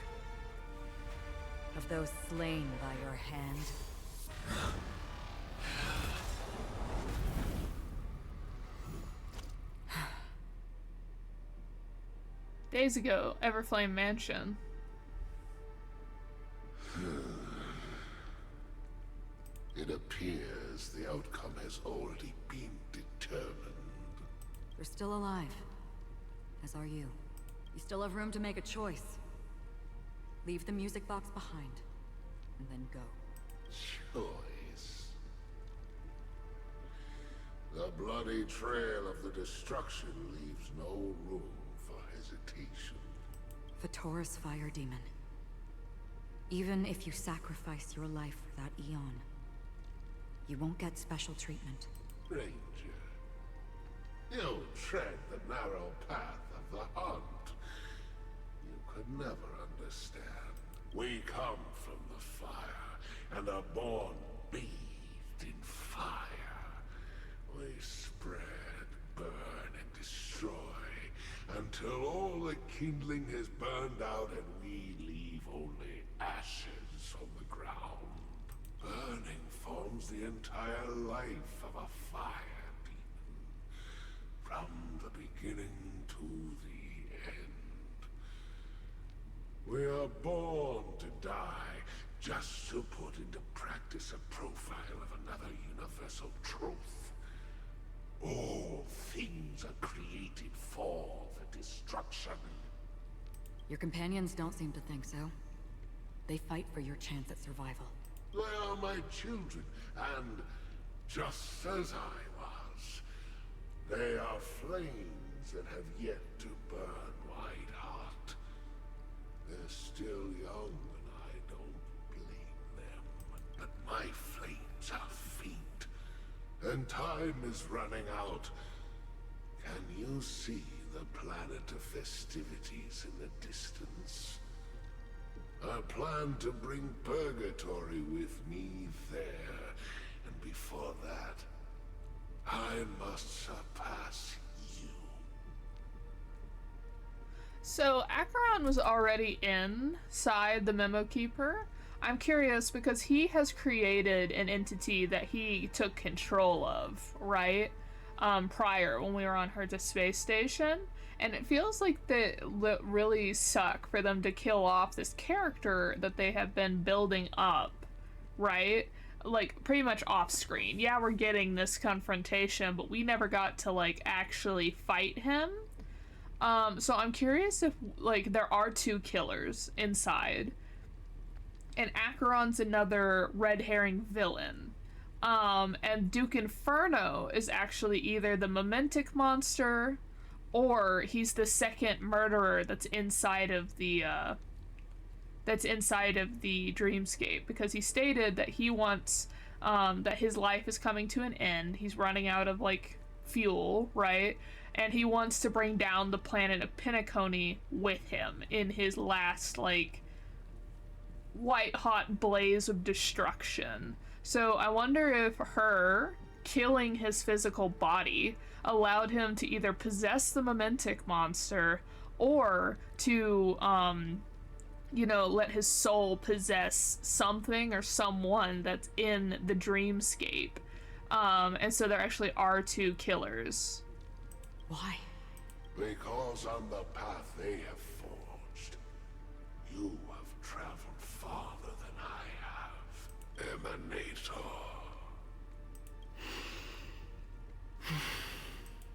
Of those slain by your hand? Days ago, Everflame Mansion. It appears the outcome has already been determined. You're still alive. As are you. You still have room to make a choice. Leave the music box behind, and then go. Choice. The bloody trail of the destruction leaves no room for hesitation. Vatora's fire demon. Even if you sacrifice your life for that eon, you won't get special treatment. Ranger, you tread the narrow path of the hunt. You could never understand. We come from the fire, and are born bathed in fire. We spread, burn, and destroy, until all the kindling has burned out and we leave only ashes on the ground. Burning forms the entire life of a fire demon, from the beginning to the end. We are born to die, just to put into practice a profile of another universal truth. All things are created for the destruction. Your companions don't seem to think so. They fight for your chance at survival. They are my children, and just as I was, they are flames that have yet to burn white hot. They're still young, and I don't blame them. But my flames are faint, and time is running out. Can you see the planet of festivities in the distance? I plan to bring Purgatory with me there, and before that, I must surpass you. So Acheron was already inside the Memo Keeper. I'm curious because he has created an entity that he took control of, right? Prior, when we were on Herta Space Station. And it feels like that really suck for them to kill off this character that they have been building up, right? Like, pretty much off screen. Yeah, we're getting this confrontation, but we never got to, like, actually fight him. So I'm curious if, like, there are two killers inside. And Acheron's another red herring villain. And Duke Inferno is actually either the Mementic monster, or he's the second murderer that's inside of the dreamscape, because he stated that he wants that his life is coming to an end. He's running out of like fuel, right? And he wants to bring down the planet of Penacony with him in his last like white hot blaze of destruction. So I wonder if her killing his physical body allowed him to either possess the Mementic monster or to, you know, let his soul possess something or someone that's in the dreamscape. And so there actually are two killers. Why? Because on the path they have forged, you have traveled farther than I have, Emanator.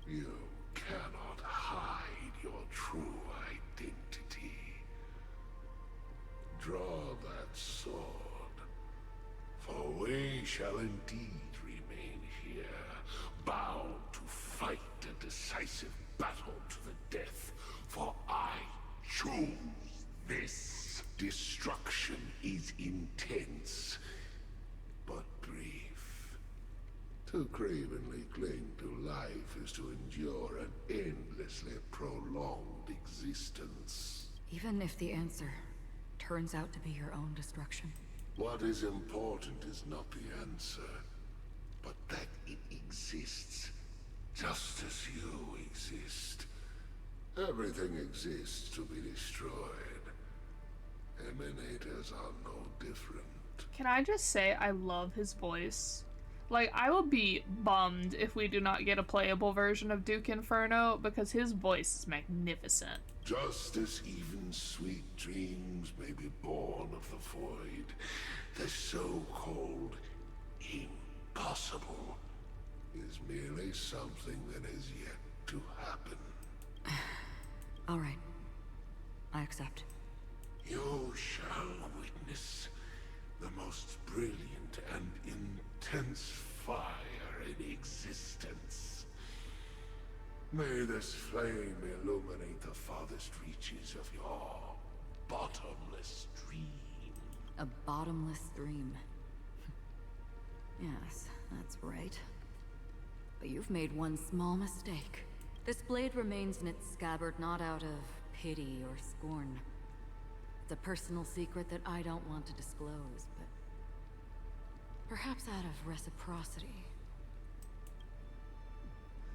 You cannot hide your true identity. Draw that sword, for we shall indeed remain here, bound to fight a decisive battle to the death, for I choose this. Destruction is intense, but brief. To cravenly cling to life is to endure an endlessly prolonged existence. Even if the answer turns out to be your own destruction. What is important is not the answer, but that it exists, just as you exist. Everything exists to be destroyed. Emanators are no different. Can I just say I love his voice? Like, I will be bummed if we do not get a playable version of Duke Inferno, because his voice is magnificent. Just as even sweet dreams may be born of the void, the so-called impossible is merely something that is yet to happen. All right. I accept. You shall witness the most brilliant and intense fire in existence. May this flame illuminate the farthest reaches of your bottomless dream. A bottomless dream. Yes, that's right. But you've made one small mistake. This blade remains in its scabbard not out of pity or scorn. It's a personal secret that I don't want to disclose, but perhaps out of reciprocity.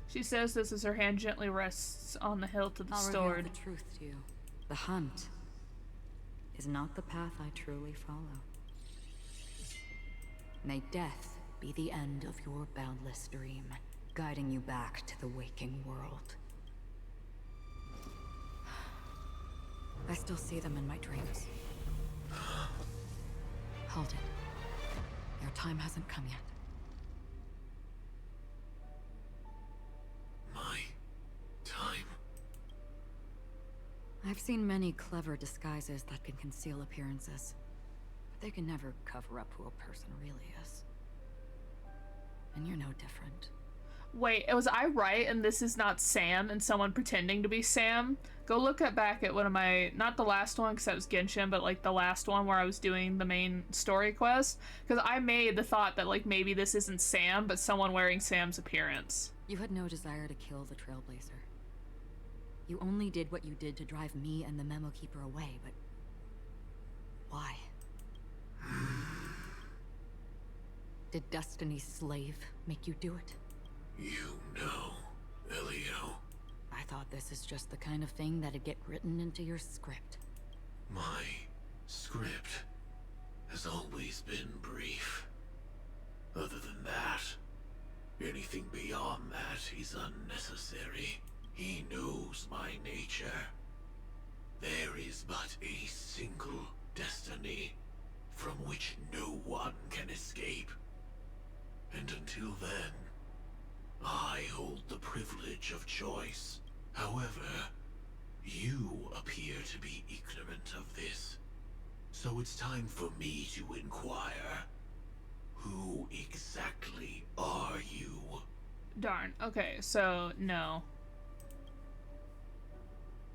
She says this as her hand gently rests on the hilt of the I'll sword. reveal the truth to you. The hunt is not the path I truly follow. May death be the end of your boundless dream, guiding you back to the waking world. I still see them in my dreams. Hold it. Your time hasn't come yet. My time? I've seen many clever disguises that can conceal appearances, but they can never cover up who a person really is. And you're no different. Wait, was I right and this is not Sam and someone pretending to be Sam? Go look back at one of my, not the last one because that was Genshin, but like the last one where I was doing the main story quest. Because I made the thought that like maybe this isn't Sam, but someone wearing Sam's appearance. You had no desire to kill the Trailblazer. You only did what you did to drive me and the Memo Keeper away, but why? Did Destiny's slave make you do it? You know, Elio. I thought this is just the kind of thing that'd get written into your script. My script has always been brief. Other than that, anything beyond that is unnecessary. He knows my nature. There is but a single destiny from which no one can escape. And until then, I hold the privilege of choice. However, you appear to be ignorant of this. So it's time for me to inquire. Who exactly are you? Darn. Okay, so no.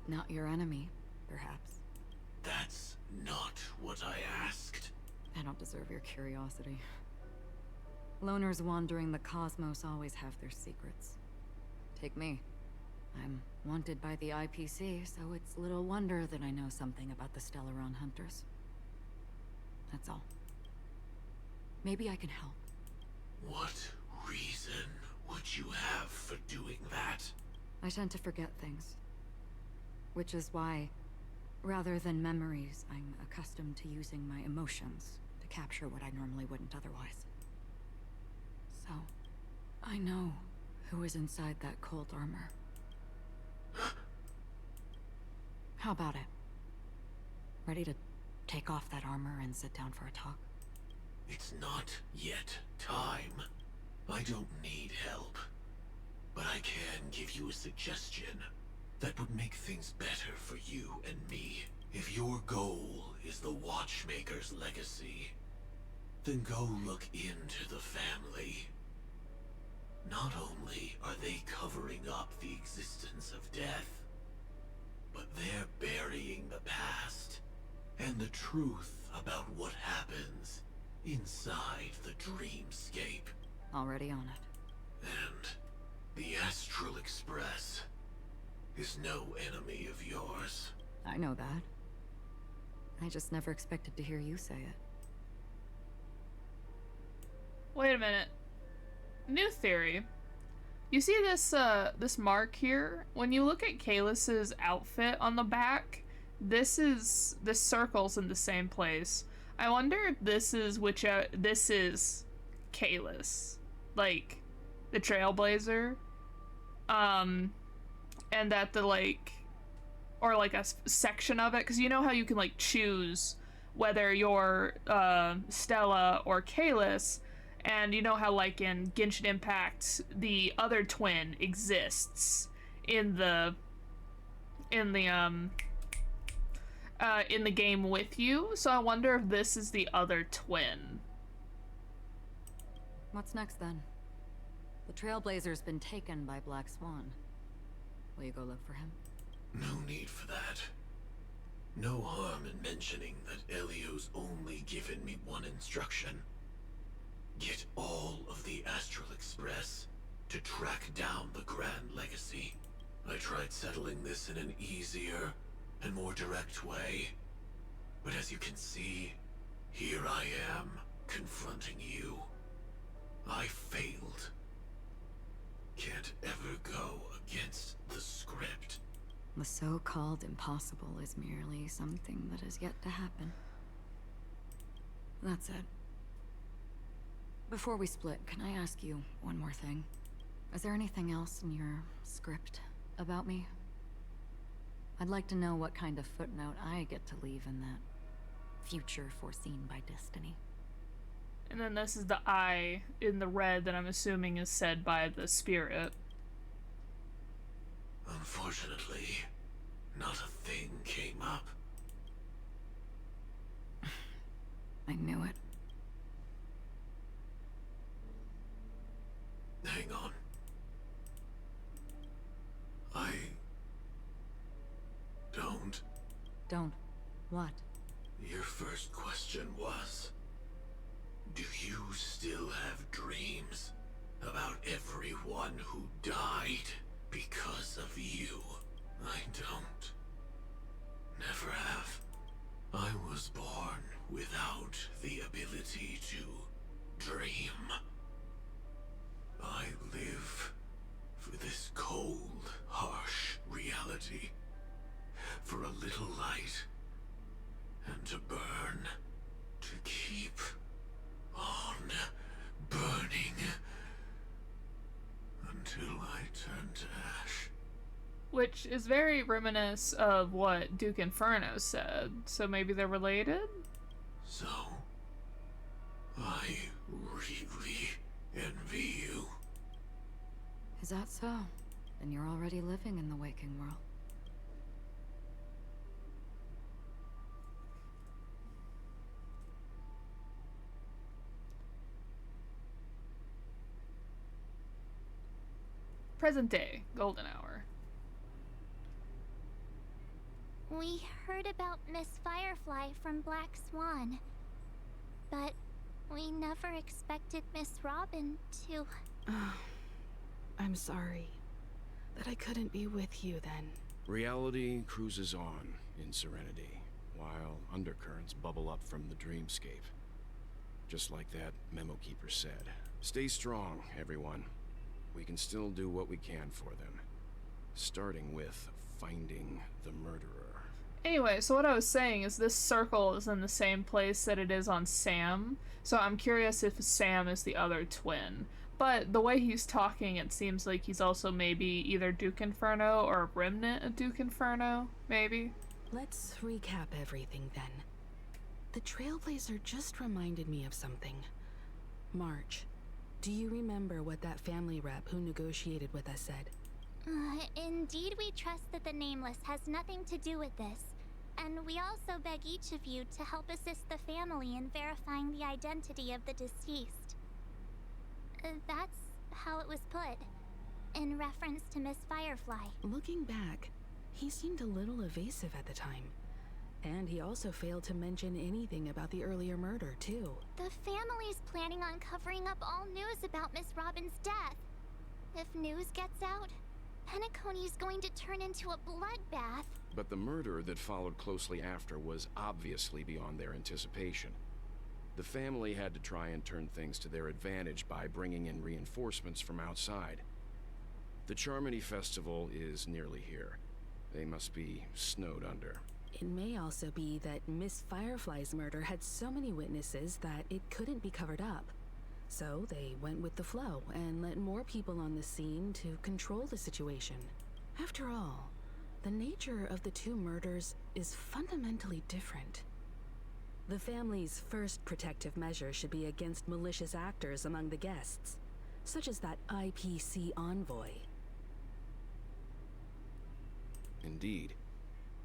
Not your enemy, perhaps. That's not what I asked. I don't deserve your curiosity. Loners wandering the cosmos always have their secrets. Take me. I'm wanted by the IPC, so it's little wonder that I know something about the Stellaron Hunters. That's all. Maybe I can help. What reason would you have for doing that? I tend to forget things. Which is why, rather than memories, I'm accustomed to using my emotions to capture what I normally wouldn't otherwise. So, I know who is inside that cold armor. How about it? Ready to take off that armor and sit down for a talk? It's not yet time. I don't need help. But I can give you a suggestion that would make things better for you and me. If your goal is the Watchmaker's legacy, then go look into the family. Not only are they covering up the existence of death, but they're burying the past and the truth about what happens inside the dreamscape. Already on it. And the Astral Express is no enemy of yours. I know that. I just never expected to hear you say it. Wait a minute. New theory. You see this this mark here? When you look at Kalis's outfit on the back, this circle's in the same place. I wonder if this is this is Kalis, like the Trailblazer, and that the or like a section of it, because you know how you can like choose whether you're Stella or Kalis. And you know how, like, in Genshin Impact, the other twin exists in the game with you. So I wonder if this is the other twin. What's next, then? The Trailblazer's been taken by Black Swan. Will you go look for him? No need for that. No harm in mentioning that Elio's only given me one instruction. Get all of the Astral Express to track down the Grand Legacy. I tried settling this in an easier and more direct way, but as you can see, here I am, confronting you. I failed. Can't ever go against the script. The so-called impossible is merely something that is yet to happen. That's it. Before we split, can I ask you one more thing? Is there anything else in your script about me? I'd like to know what kind of footnote I get to leave in that future foreseen by destiny. And then this is the I in the red that I'm assuming is said by the spirit. Unfortunately, not a thing came up. I knew it. Hang on. I don't. Don't. What? Your first question was, do you still have dreams about everyone who died because of you? I don't. Never have. I was born without the ability to dream. I live for this cold, harsh reality. For a little light. And to burn. To keep on burning. Until I turn to ash. Which is very reminiscent of what Duke Inferno said. So maybe they're related? So, I really envy you. Is that so? Then you're already living in the waking world. Present day, golden hour. We heard about Miss Firefly from Black Swan, but we never expected Miss Robin to... I'm sorry that I couldn't be with you then. Reality cruises on in serenity. while undercurrents bubble up from the dreamscape. Just like that memo keeper said. Stay strong, everyone. We can still do what we can for them. Starting with finding the murderer. Anyway, so what I was saying is this circle is in the same place that it is on Sam, so I'm curious if Sam is the other twin. But the way he's talking, it seems like he's also maybe either Duke Inferno or a remnant of Duke Inferno, maybe? Let's recap everything then. The Trailblazer just reminded me of something. March, do you remember what that family rep who negotiated with us said? Indeed, we trust that the Nameless has nothing to do with this. And we also beg each of you to help assist the family in verifying the identity of the deceased. That's how it was put, in reference to Miss Firefly. Looking back, he seemed a little evasive at the time. And he also failed to mention anything about the earlier murder, too. The family's planning on covering up all news about Miss Robin's death. If news gets out, Penacony's going to turn into a bloodbath. But the murder that followed closely after was obviously beyond their anticipation. The family had to try and turn things to their advantage by bringing in reinforcements from outside. The Charmony Festival is nearly here. They must be snowed under. It may also be that Miss Firefly's murder had so many witnesses that it couldn't be covered up. So they went with the flow and let more people on the scene to control the situation. After all, the nature of the two murders is fundamentally different. The family's first protective measure should be against malicious actors among the guests, such as that IPC envoy. Indeed.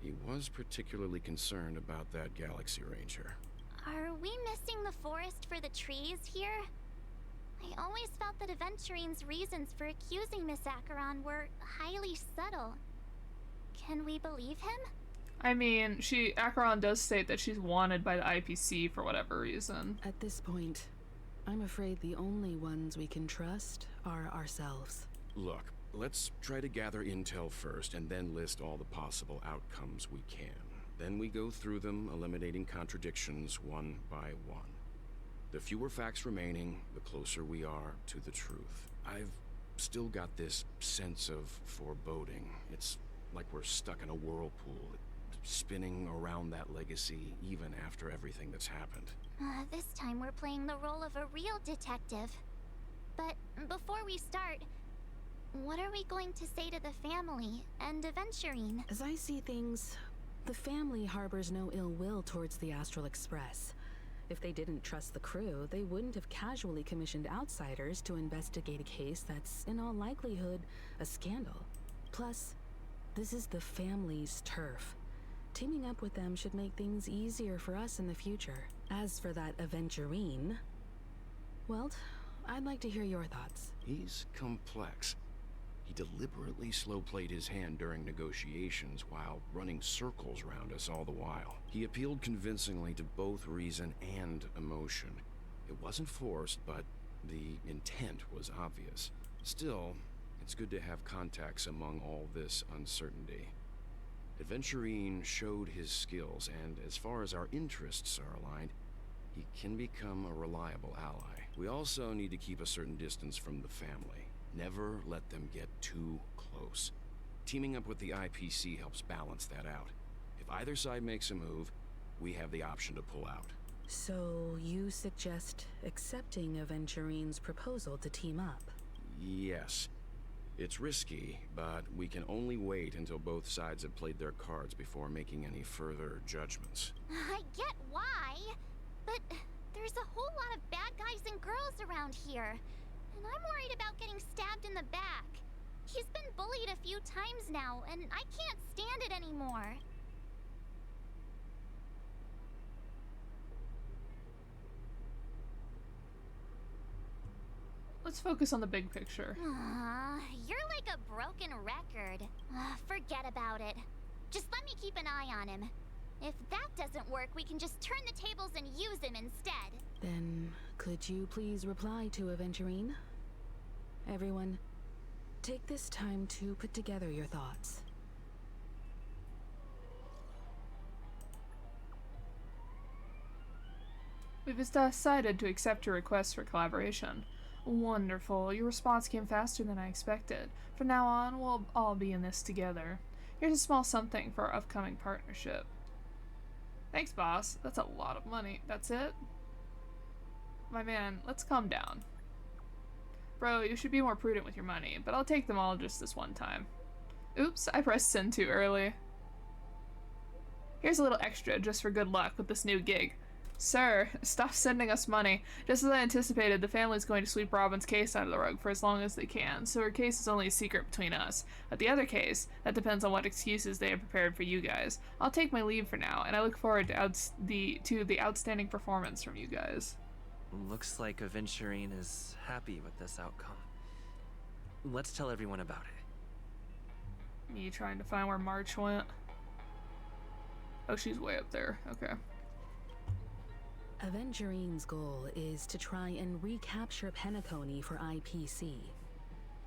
He was particularly concerned about that Galaxy Ranger. Are we missing the forest for the trees here? I always felt that Aventurine's reasons for accusing Miss Acheron were highly subtle. Can we believe him? I mean, Acheron does state that she's wanted by the IPC for whatever reason. At this point, I'm afraid the only ones we can trust are ourselves. Look, let's try to gather intel first and then list all the possible outcomes we can. Then we go through them, eliminating contradictions one by one. The fewer facts remaining, the closer we are to the truth. I've still got this sense of foreboding. It's like we're stuck in a whirlpool, spinning around that legacy even after everything that's happened. This time we're playing the role of a real detective. But before we start, what are we going to say to the family and Aventurine? As I see things, the family harbors no ill will towards the Astral Express. If they didn't trust the crew, they wouldn't have casually commissioned outsiders to investigate a case that's, in all likelihood, a scandal. Plus, this is the family's turf. Teaming up with them should make things easier for us in the future. As for that Aventurine, well, I'd like to hear your thoughts. He's complex. He deliberately slow-played his hand during negotiations while running circles around us all the while. He appealed convincingly to both reason and emotion. It wasn't forced, but the intent was obvious. Still, it's good to have contacts among all this uncertainty. Aventurine showed his skills, and as far as our interests are aligned, he can become a reliable ally. We also need to keep a certain distance from the family. Never let them get too close. Teaming up with the IPC helps balance that out. If either side makes a move, we have the option to pull out. So you suggest accepting Aventurine's proposal to team up? Yes. It's risky, but we can only wait until both sides have played their cards before making any further judgments. I get why, but there's a whole lot of bad guys and girls around here. And I'm worried about getting stabbed in the back. He's been bullied a few times now, and I can't stand it anymore. Let's focus on the big picture. You're like a broken record. Forget about it. Just let me keep an eye on him. If that doesn't work, we can just turn the tables and use him instead. Then, could you please reply to Aventurine? Everyone, take this time to put together your thoughts. We've decided to accept your request for collaboration. Wonderful. Your response came faster than I expected. From now on, we'll all be in this together. Here's a small something for our upcoming partnership. Thanks, boss. That's a lot of money. That's it? My man, let's calm down. Bro, you should be more prudent with your money, but I'll take them all just this one time. Oops, I pressed send too early. Here's a little extra just for good luck with this new gig. Sir, stop sending us money. Just as I anticipated, the family's going to sweep Robin's case under the rug for as long as they can, so her case is only a secret between us. But the other case, that depends on what excuses they have prepared for you guys. I'll take my leave for now, and I look forward to the outstanding performance from you guys. Looks like Aventurine is happy with this outcome. Let's tell everyone about it. Me trying to find where March went. Oh, she's way up there. Okay. Aventurine's goal is to try and recapture Penacony for IPC.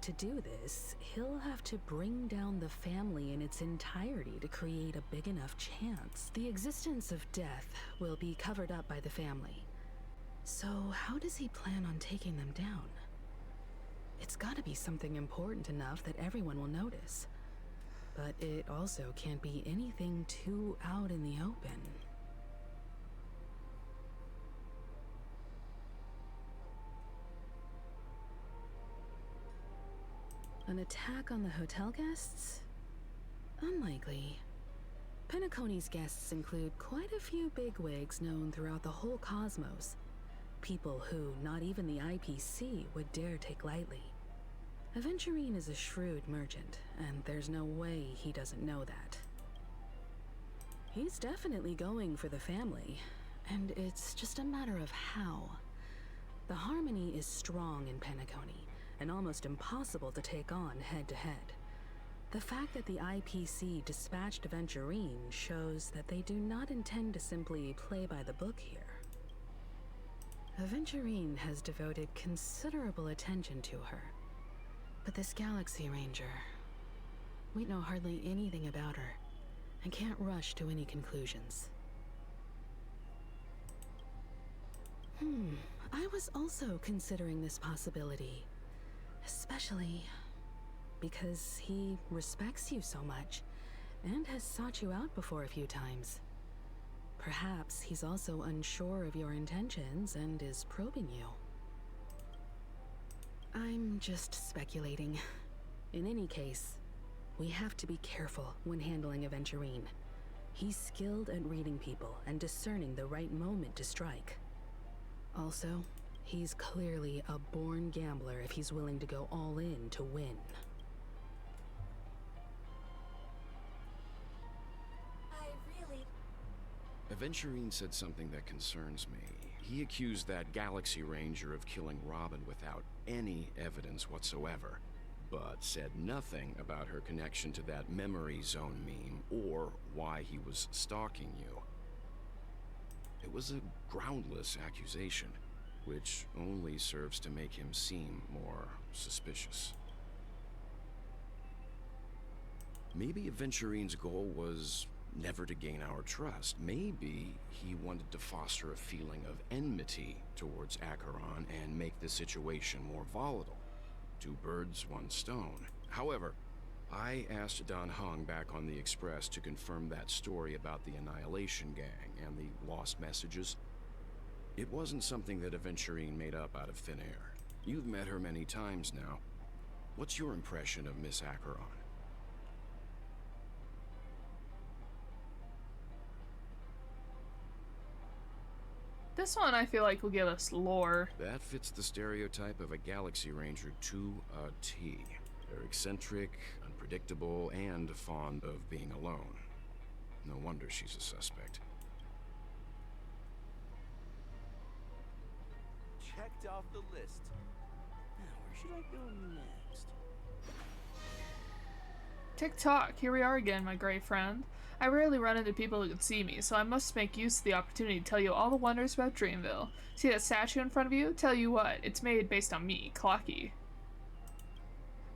To do this, he'll have to bring down the family in its entirety to create a big enough chance. The existence of death will be covered up by the family. So how does he plan on taking them down? It's gotta be something important enough that everyone will notice. But it also can't be anything too out in the open. An attack on the hotel guests? Unlikely. Penacony's guests include quite a few bigwigs known throughout the whole cosmos. People who not even the IPC would dare take lightly. Aventurine is a shrewd merchant, and there's no way he doesn't know that. He's definitely going for the family, and it's just a matter of how. The harmony is strong in Penacony, and almost impossible to take on head-to-head. The fact that the IPC dispatched Aventurine shows that they do not intend to simply play by the book here. Aventurine has devoted considerable attention to her. But this Galaxy Ranger, we know hardly anything about her, and can't rush to any conclusions. I was also considering this possibility. Especially because he respects you so much, and has sought you out before a few times. Perhaps he's also unsure of your intentions and is probing you. I'm just speculating. In any case, we have to be careful when handling Aventurine. He's skilled at reading people and discerning the right moment to strike. Also, he's clearly a born gambler if he's willing to go all in to win. Aventurine said something that concerns me. He accused that Galaxy Ranger of killing Robin without any evidence whatsoever, but said nothing about her connection to that memory zone meme or why he was stalking you. It was a groundless accusation, which only serves to make him seem more suspicious. Maybe Aventurine's goal was never to gain our trust. Maybe he wanted to foster a feeling of enmity towards Acheron and make the situation more volatile. Two birds, one stone. However, I asked Dan Heng back on the Express to confirm that story about the Annihilation Gang and the lost messages. It wasn't something that Aventurine made up out of thin air. You've met her many times now. What's your impression of Miss Acheron? This one I feel like will give us lore. That fits the stereotype of a Galaxy Ranger to a T. They're eccentric, unpredictable, and fond of being alone. No wonder she's a suspect. Checked off the list. Now, where should I go next? TikTok, here we are again, my great friend. I rarely run into people who can see me, so I must make use of the opportunity to tell you all the wonders about Dreamville. See that statue in front of you? Tell you what, it's made based on me, Clocky.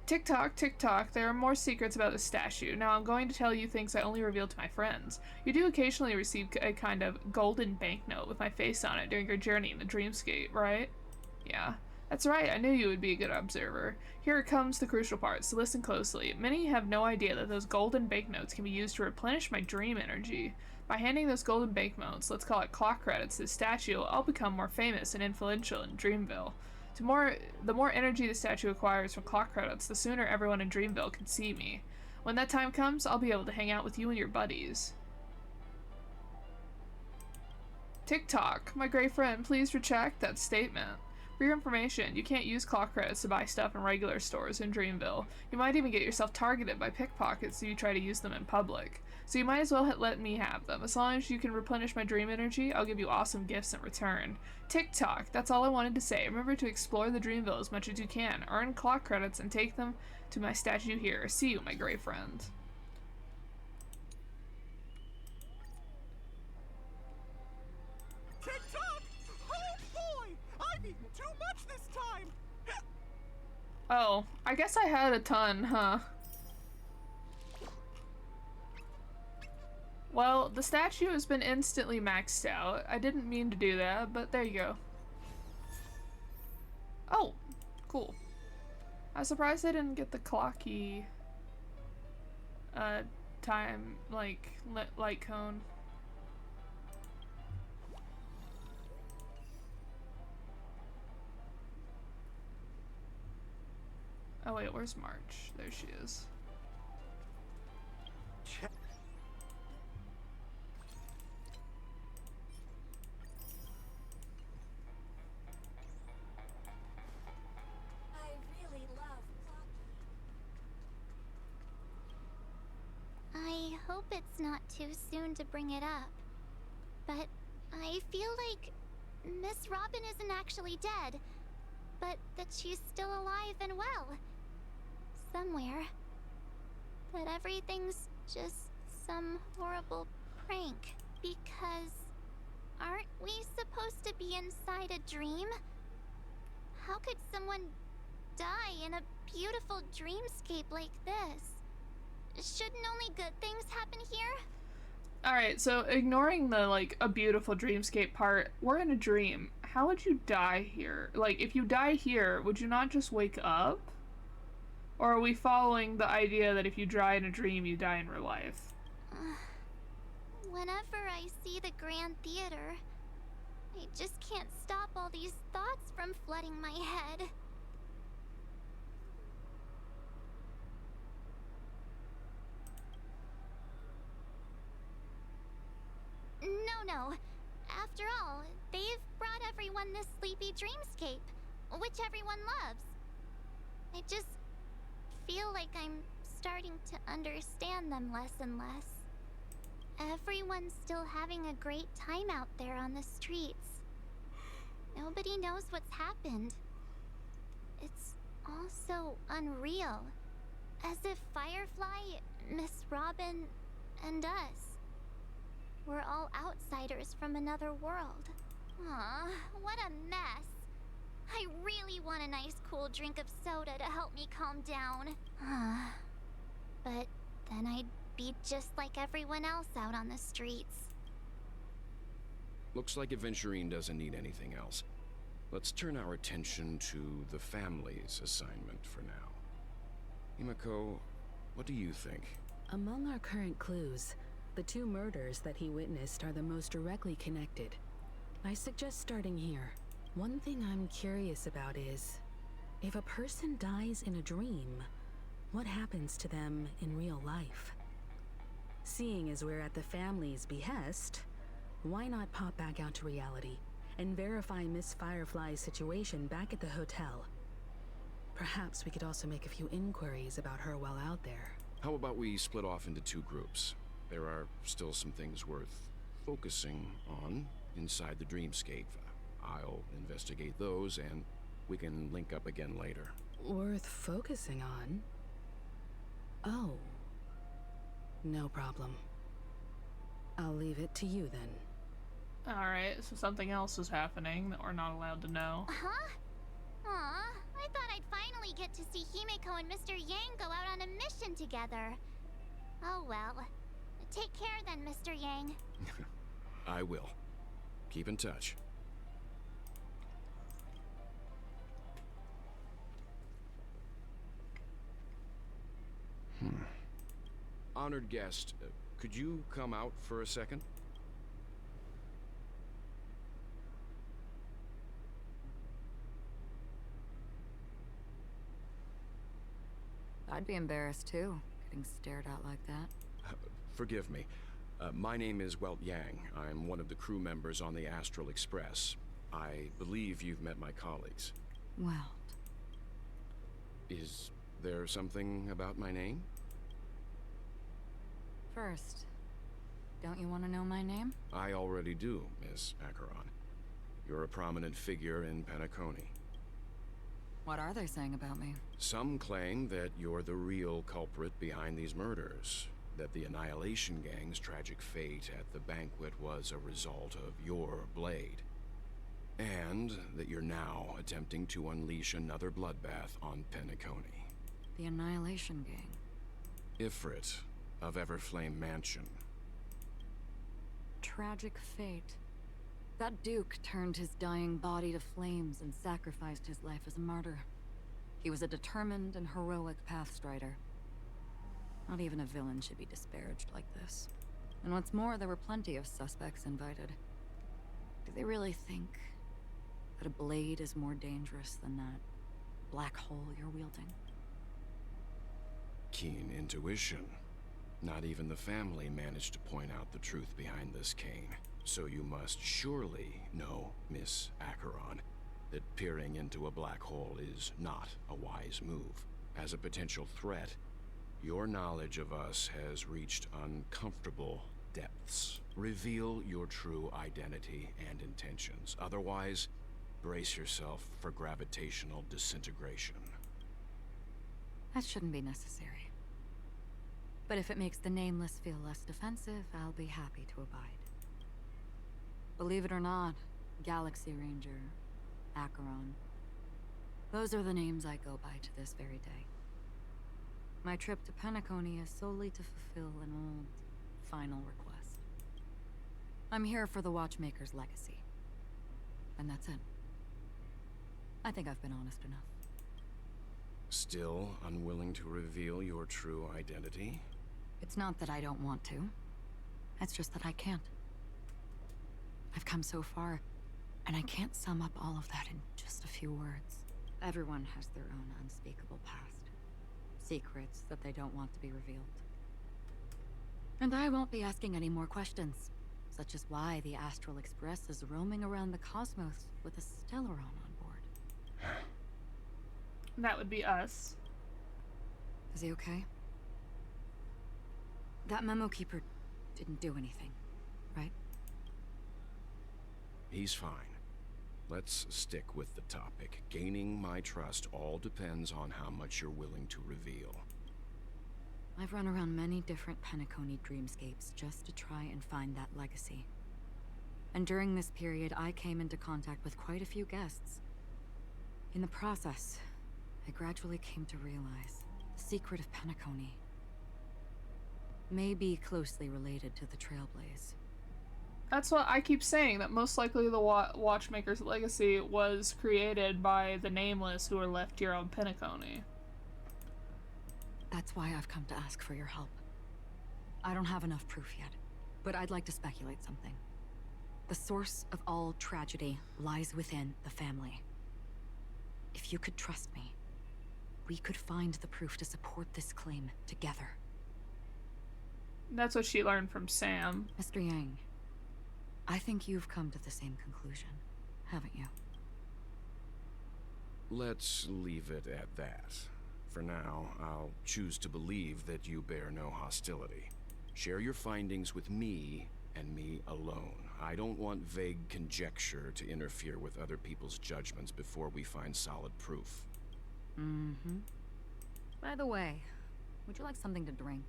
Tick-tock, tick-tock, there are more secrets about the statue. Now I'm going to tell you things I only reveal to my friends. You do occasionally receive a kind of golden banknote with my face on it during your journey in the dreamscape, right? Yeah. That's right, I knew you would be a good observer. Here comes the crucial part, so listen closely. Many have no idea that those golden banknotes can be used to replenish my dream energy. By handing those golden banknotes, let's call it clock credits, to the statue, I'll become more famous and influential in Dreamville. The more energy the statue acquires from clock credits, the sooner everyone in Dreamville can see me. When that time comes, I'll be able to hang out with you and your buddies. Tick-tock, my great friend, please retract that statement. For your information, you can't use clock credits to buy stuff in regular stores in Dreamville. You might even get yourself targeted by pickpockets if you try to use them in public. So you might as well let me have them. As long as you can replenish my dream energy, I'll give you awesome gifts in return. Tick-tock, that's all I wanted to say. Remember to explore the Dreamville as much as you can. Earn clock credits and take them to my statue here. See you, my great friend. Tick-tock! Oh boy! I've eaten too much this time! Oh, I guess I had a ton, huh? Well, the statue has been instantly maxed out. I didn't mean to do that, but there you go. Oh, cool. I was surprised I didn't get the clocky time, like, light cone. Oh wait, where's March? There she is. I hope it's not too soon to bring it up, but I feel like Miss Robin isn't actually dead, but that she's still alive and well. Somewhere. That everything's just some horrible prank, because aren't we supposed to be inside a dream? How could someone die in a beautiful dreamscape like this? Shouldn't only good things happen here? Alright, so ignoring the, like, a beautiful dreamscape part, we're in a dream. How would you die here? Like, if you die here, would you not just wake up? Or are we following the idea that if you die in a dream, you die in real life? Whenever I see the Grand Theater, I just can't stop all these thoughts from flooding my head. No. After all, they've brought everyone this sleepy dreamscape, which everyone loves. I just feel like I'm starting to understand them less and less. Everyone's still having a great time out there on the streets. Nobody knows what's happened. It's all so unreal. As if Firefly, Miss Robin, and us we're all outsiders from another world. Aw, what a mess. I really want a nice cool drink of soda to help me calm down. But then I'd be just like everyone else out on the streets. Looks like Aventurine doesn't need anything else. Let's turn our attention to the family's assignment for now. Himiko, what do you think? Among our current clues, the two murders that he witnessed are the most directly connected. I suggest starting here. One thing I'm curious about is, if a person dies in a dream, what happens to them in real life? Seeing as we're at the family's behest, why not pop back out to reality and verify Miss Firefly's situation back at the hotel? Perhaps we could also make a few inquiries about her while out there. How about we split off into two groups? There are still some things worth focusing on inside the dreamscape. I'll investigate those, and we can link up again later. Worth focusing on? Oh. No problem. I'll leave it to you then. Alright, so something else is happening that we're not allowed to know. Huh? Aw, I thought I'd finally get to see Himeko and Mr. Yang go out on a mission together. Oh well. Take care then, Mr. Yang. I will. Keep in touch. Honored guest, could you come out for a second? I'd be embarrassed too, getting stared at like that. Forgive me. My name is Welt Yang. I'm one of the crew members on the Astral Express. I believe you've met my colleagues. Welt. Is there something about my name? First, don't you want to know my name? I already do, Miss Acheron. You're a prominent figure in Penacony. What are they saying about me? Some claim that you're the real culprit behind these murders. That the Annihilation Gang's tragic fate at the banquet was a result of your blade. And that you're now attempting to unleash another bloodbath on Penacony. The Annihilation Gang. Ifrit of Everflame Mansion. Tragic fate. That Duke turned his dying body to flames and sacrificed his life as a martyr. He was a determined and heroic pathstrider. Not even a villain should be disparaged like this. And what's more, there were plenty of suspects invited. Do they really think that a blade is more dangerous than that black hole you're wielding? Keen intuition. Not even the family managed to point out the truth behind this cane. So you must surely know, Miss Acheron, that peering into a black hole is not a wise move. As a potential threat, your knowledge of us has reached uncomfortable depths. Reveal your true identity and intentions. Otherwise, brace yourself for gravitational disintegration. That shouldn't be necessary. But if it makes the Nameless feel less defensive, I'll be happy to abide. Believe it or not, Galaxy Ranger, Acheron, those are the names I go by to this very day. My trip to Penacony is solely to fulfill an old, final request. I'm here for the Watchmaker's legacy. And that's it. I think I've been honest enough. Still unwilling to reveal your true identity? It's not that I don't want to. It's just that I can't. I've come so far, and I can't sum up all of that in just a few words. Everyone has their own unspeakable past. Secrets that they don't want to be revealed. And I won't be asking any more questions, such as why the Astral Express is roaming around the cosmos with a Stellaron on board. That would be us. Is he okay? That memo keeper didn't do anything, right? He's fine. Let's stick with the topic. Gaining my trust all depends on how much you're willing to reveal. I've run around many different Penacony dreamscapes just to try and find that legacy. And during this period, I came into contact with quite a few guests. In the process, I gradually came to realize the secret of Penacony may be closely related to the Trailblaze. That's what I keep saying, that most likely the Watchmaker's legacy was created by the Nameless who are left here on Penacony. That's why I've come to ask for your help. I don't have enough proof yet, but I'd like to speculate something. The source of all tragedy lies within the family. If you could trust me, we could find the proof to support this claim together. That's what she learned from Sam. Mr. Yang, I think you've come to the same conclusion, haven't you? Let's leave it at that. For now, I'll choose to believe that you bear no hostility. Share your findings with me, and me alone. I don't want vague conjecture to interfere with other people's judgments before we find solid proof. Mm-hmm. By the way, would you like something to drink?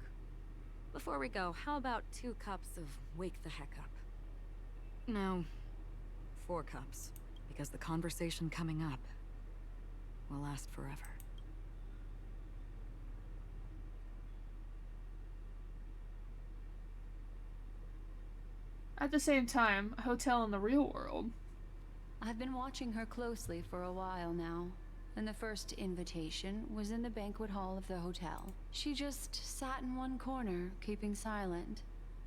Before we go, how about 2 cups of Wake the Heck Up? No, 4 cups, because the conversation coming up will last forever. At the same time, a hotel in the real world. I've been watching her closely for a while now, and the first invitation was in the banquet hall of the hotel. She just sat in one corner, keeping silent,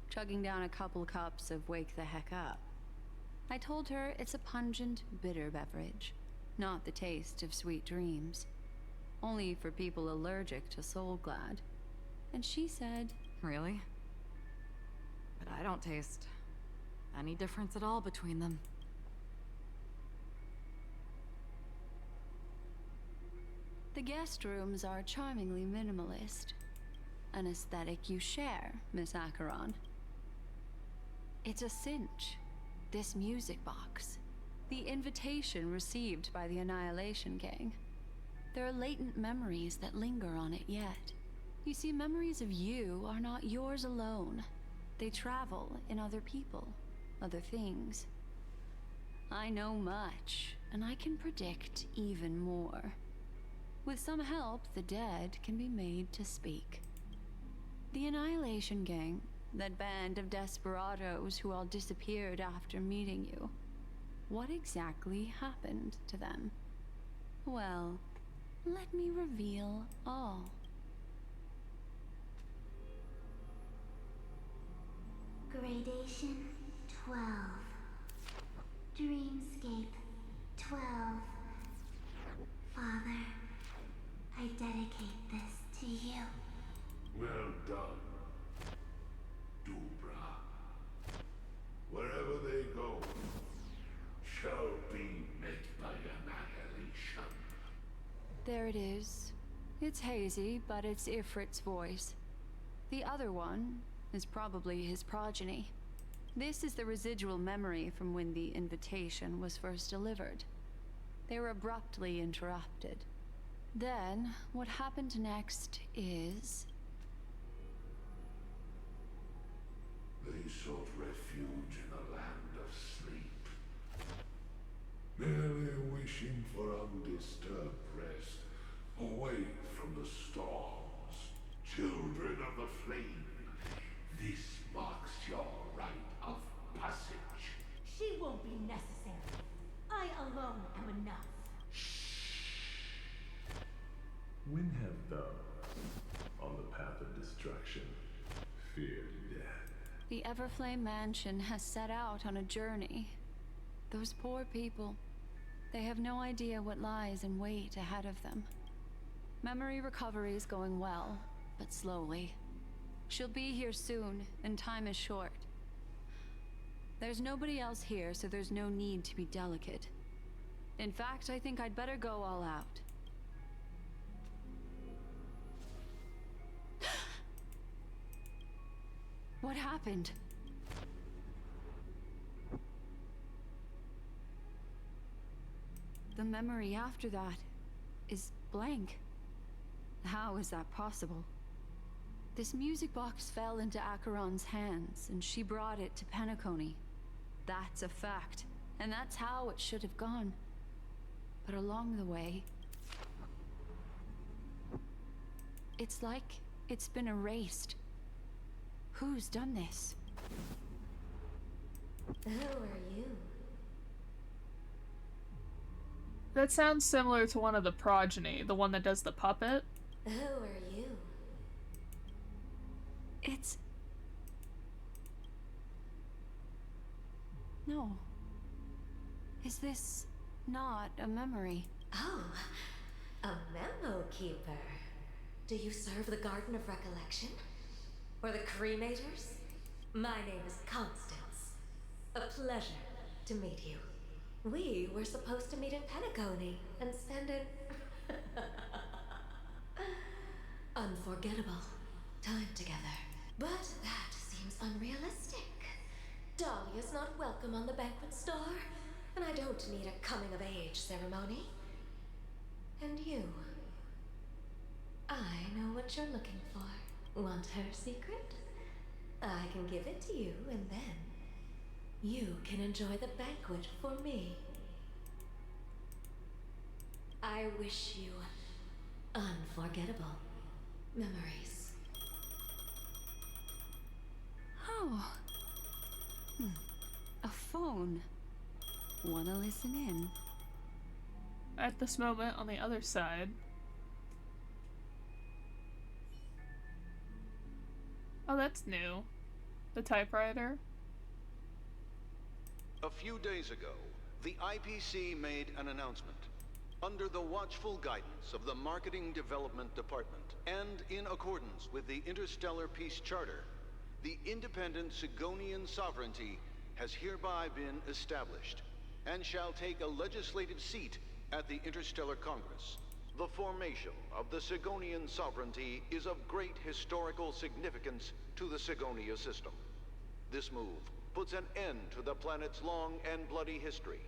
chugging down a couple cups of Wake the Heck Up. I told her it's a pungent, bitter beverage, not the taste of sweet dreams. Only for people allergic to Soul Glad. And she said, Really? But I don't taste any difference at all between them. The guest rooms are charmingly minimalist. An aesthetic you share, Miss Acheron. It's a cinch. This music box. The invitation received by the Annihilation Gang. There are latent memories that linger on it yet. You see, memories of you are not yours alone. They travel in other people, other things. I know much, and I can predict even more. With some help, the dead can be made to speak. The Annihilation Gang, that band of desperados who all disappeared after meeting you. What exactly happened to them? Well, let me reveal all. Gradation 12. Dreamscape 12. Father, I dedicate this to you. Well done, Dubra. Wherever they go, shall be met by annihilation. There it is. It's hazy, but it's Ifrit's voice. The other one is probably his progeny. This is the residual memory from when the invitation was first delivered. They were abruptly interrupted. Then, what happened next is... They sought refuge in a land of sleep, merely wishing for undisturbed rest, away from the storms. Children of the flame, this marks your rite of passage. She won't be necessary. I alone am enough. When have thou, on the path of destruction, feared death? The Everflame Mansion has set out on a journey. Those poor people, they have no idea what lies in wait ahead of them. Memory recovery is going well, but slowly. She'll be here soon, and time is short. There's nobody else here, so there's no need to be delicate. In fact, I think I'd better go all out. What happened? The memory after that is blank. How is that possible? This music box fell into Acheron's hands, and she brought it to Penacony. That's a fact, and that's how it should have gone. But along the way, it's like it's been erased. Who's done this? Who are you? That sounds similar to one of the progeny, the one that does the puppet. Who are you? It's... No. Is this not a memory? Oh, a memo keeper. Do you serve the Garden of Recollection? Or the Cremators? My name is Constance. A pleasure to meet you. We were supposed to meet in Penacony and spend an unforgettable time together. But that seems unrealistic. Dahlia's not welcome on the banquet star, and I don't need a coming-of-age ceremony. And you? I know what you're looking for. Want her secret? I can give it to you, and then you can enjoy the banquet for me. I I wish you unforgettable memories. Oh. A phone. Wanna listen in? At this moment, on the other side. Oh, that's new. The typewriter. A few days ago, the IPC made an announcement. Under the watchful guidance of the Marketing Development Department, and in accordance with the Interstellar Peace Charter, the independent Sigonian sovereignty has hereby been established, and shall take a legislative seat at the Interstellar Congress. The formation of the Sigonian sovereignty is of great historical significance to the Sigonia system. This move puts an end to the planet's long and bloody history,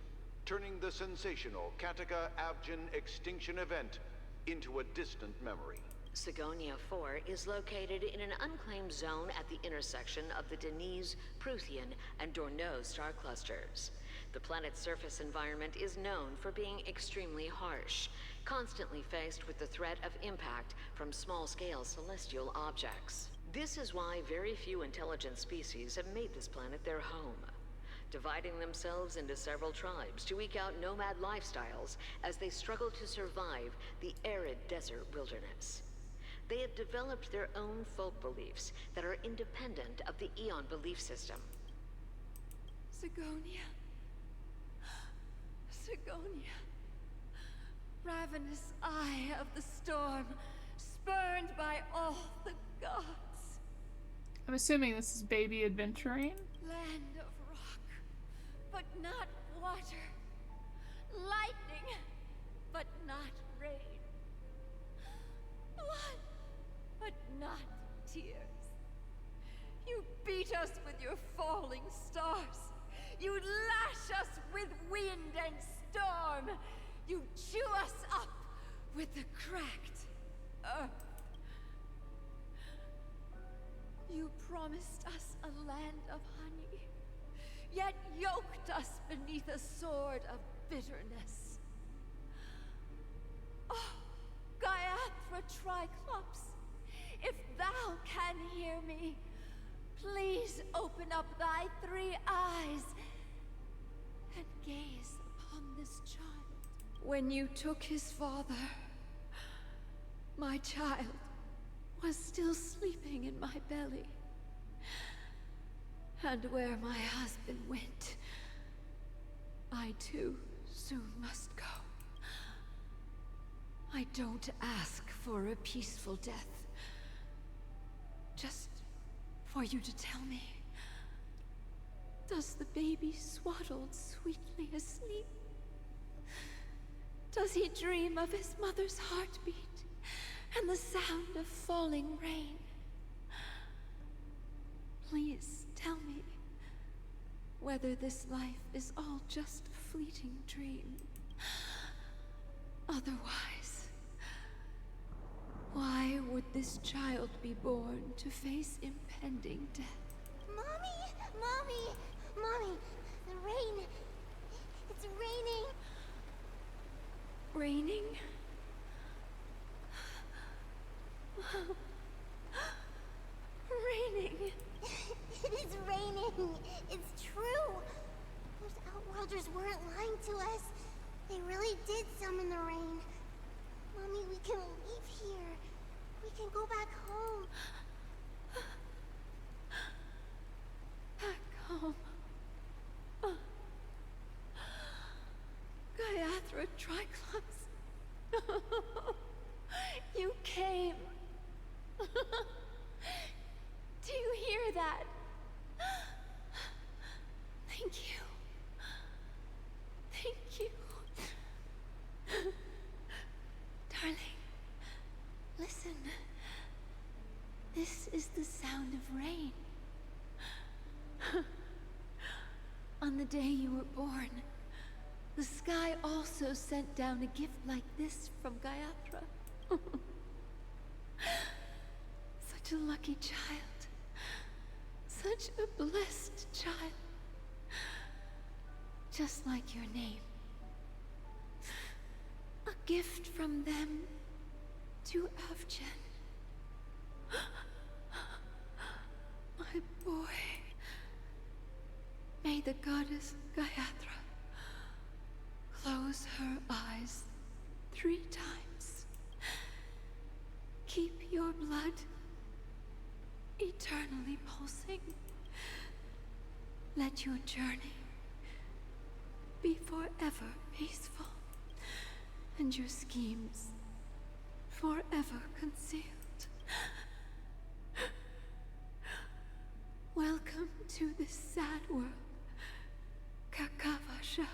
turning the sensational Kataka Abjin extinction event into a distant memory. Sigonia 4 is located in an unclaimed zone at the intersection of the Denise, Prothean, and Dorneau star clusters. The planet's surface environment is known for being extremely harsh, constantly faced with the threat of impact from small-scale celestial objects. This is why very few intelligent species have made this planet their home, dividing themselves into several tribes to eke out nomad lifestyles as they struggle to survive the arid desert wilderness. They have developed their own folk beliefs that are independent of the Eon belief system. Sigonia. Sigonia. Ravenous eye of the storm, spurned by all the gods. I'm assuming this is Baby Adventuring. Land of rock, but not water. Lightning, but not rain. Blood, but not tears. You beat us with your falling stars. You lash us with wind and storm. You chew us up with the cracked earth. You promised us a land of honey, yet yoked us beneath a sword of bitterness. Oh, Gaiathra Triclops, if thou can hear me, please open up thy 3 eyes and gaze upon this child. When you took his father, my child was still sleeping in my belly. And where my husband went, I too soon must go. I don't ask for a peaceful death. Just for you to tell me, does the baby swaddled sweetly asleep? Does he dream of his mother's heartbeat and the sound of falling rain? Please tell me whether this life is all just a fleeting dream. Otherwise, why would this child be born to face impending death? Mommy! Mommy! Mommy! The rain! It's raining! Raining? Raining! It is raining! It's true! Those Outworlders weren't lying to us. They really did summon the rain. Mommy, we can leave here. We can go back home. Back home. Gaiathra Triclops. You came. Do you hear that? Thank you. Thank you. Darling, listen. This is the sound of rain. On the day you were born, the sky also sent down a gift like this from Gaiathra. Such a lucky child. Such a blessed child. Just like your name. A gift from them to Avgen. My boy. May the goddess Gayatri close her eyes 3 times. Keep your blood eternally pulsing. Let your journey be forever peaceful, and your schemes forever concealed. Welcome to this sad world, Kakavasha.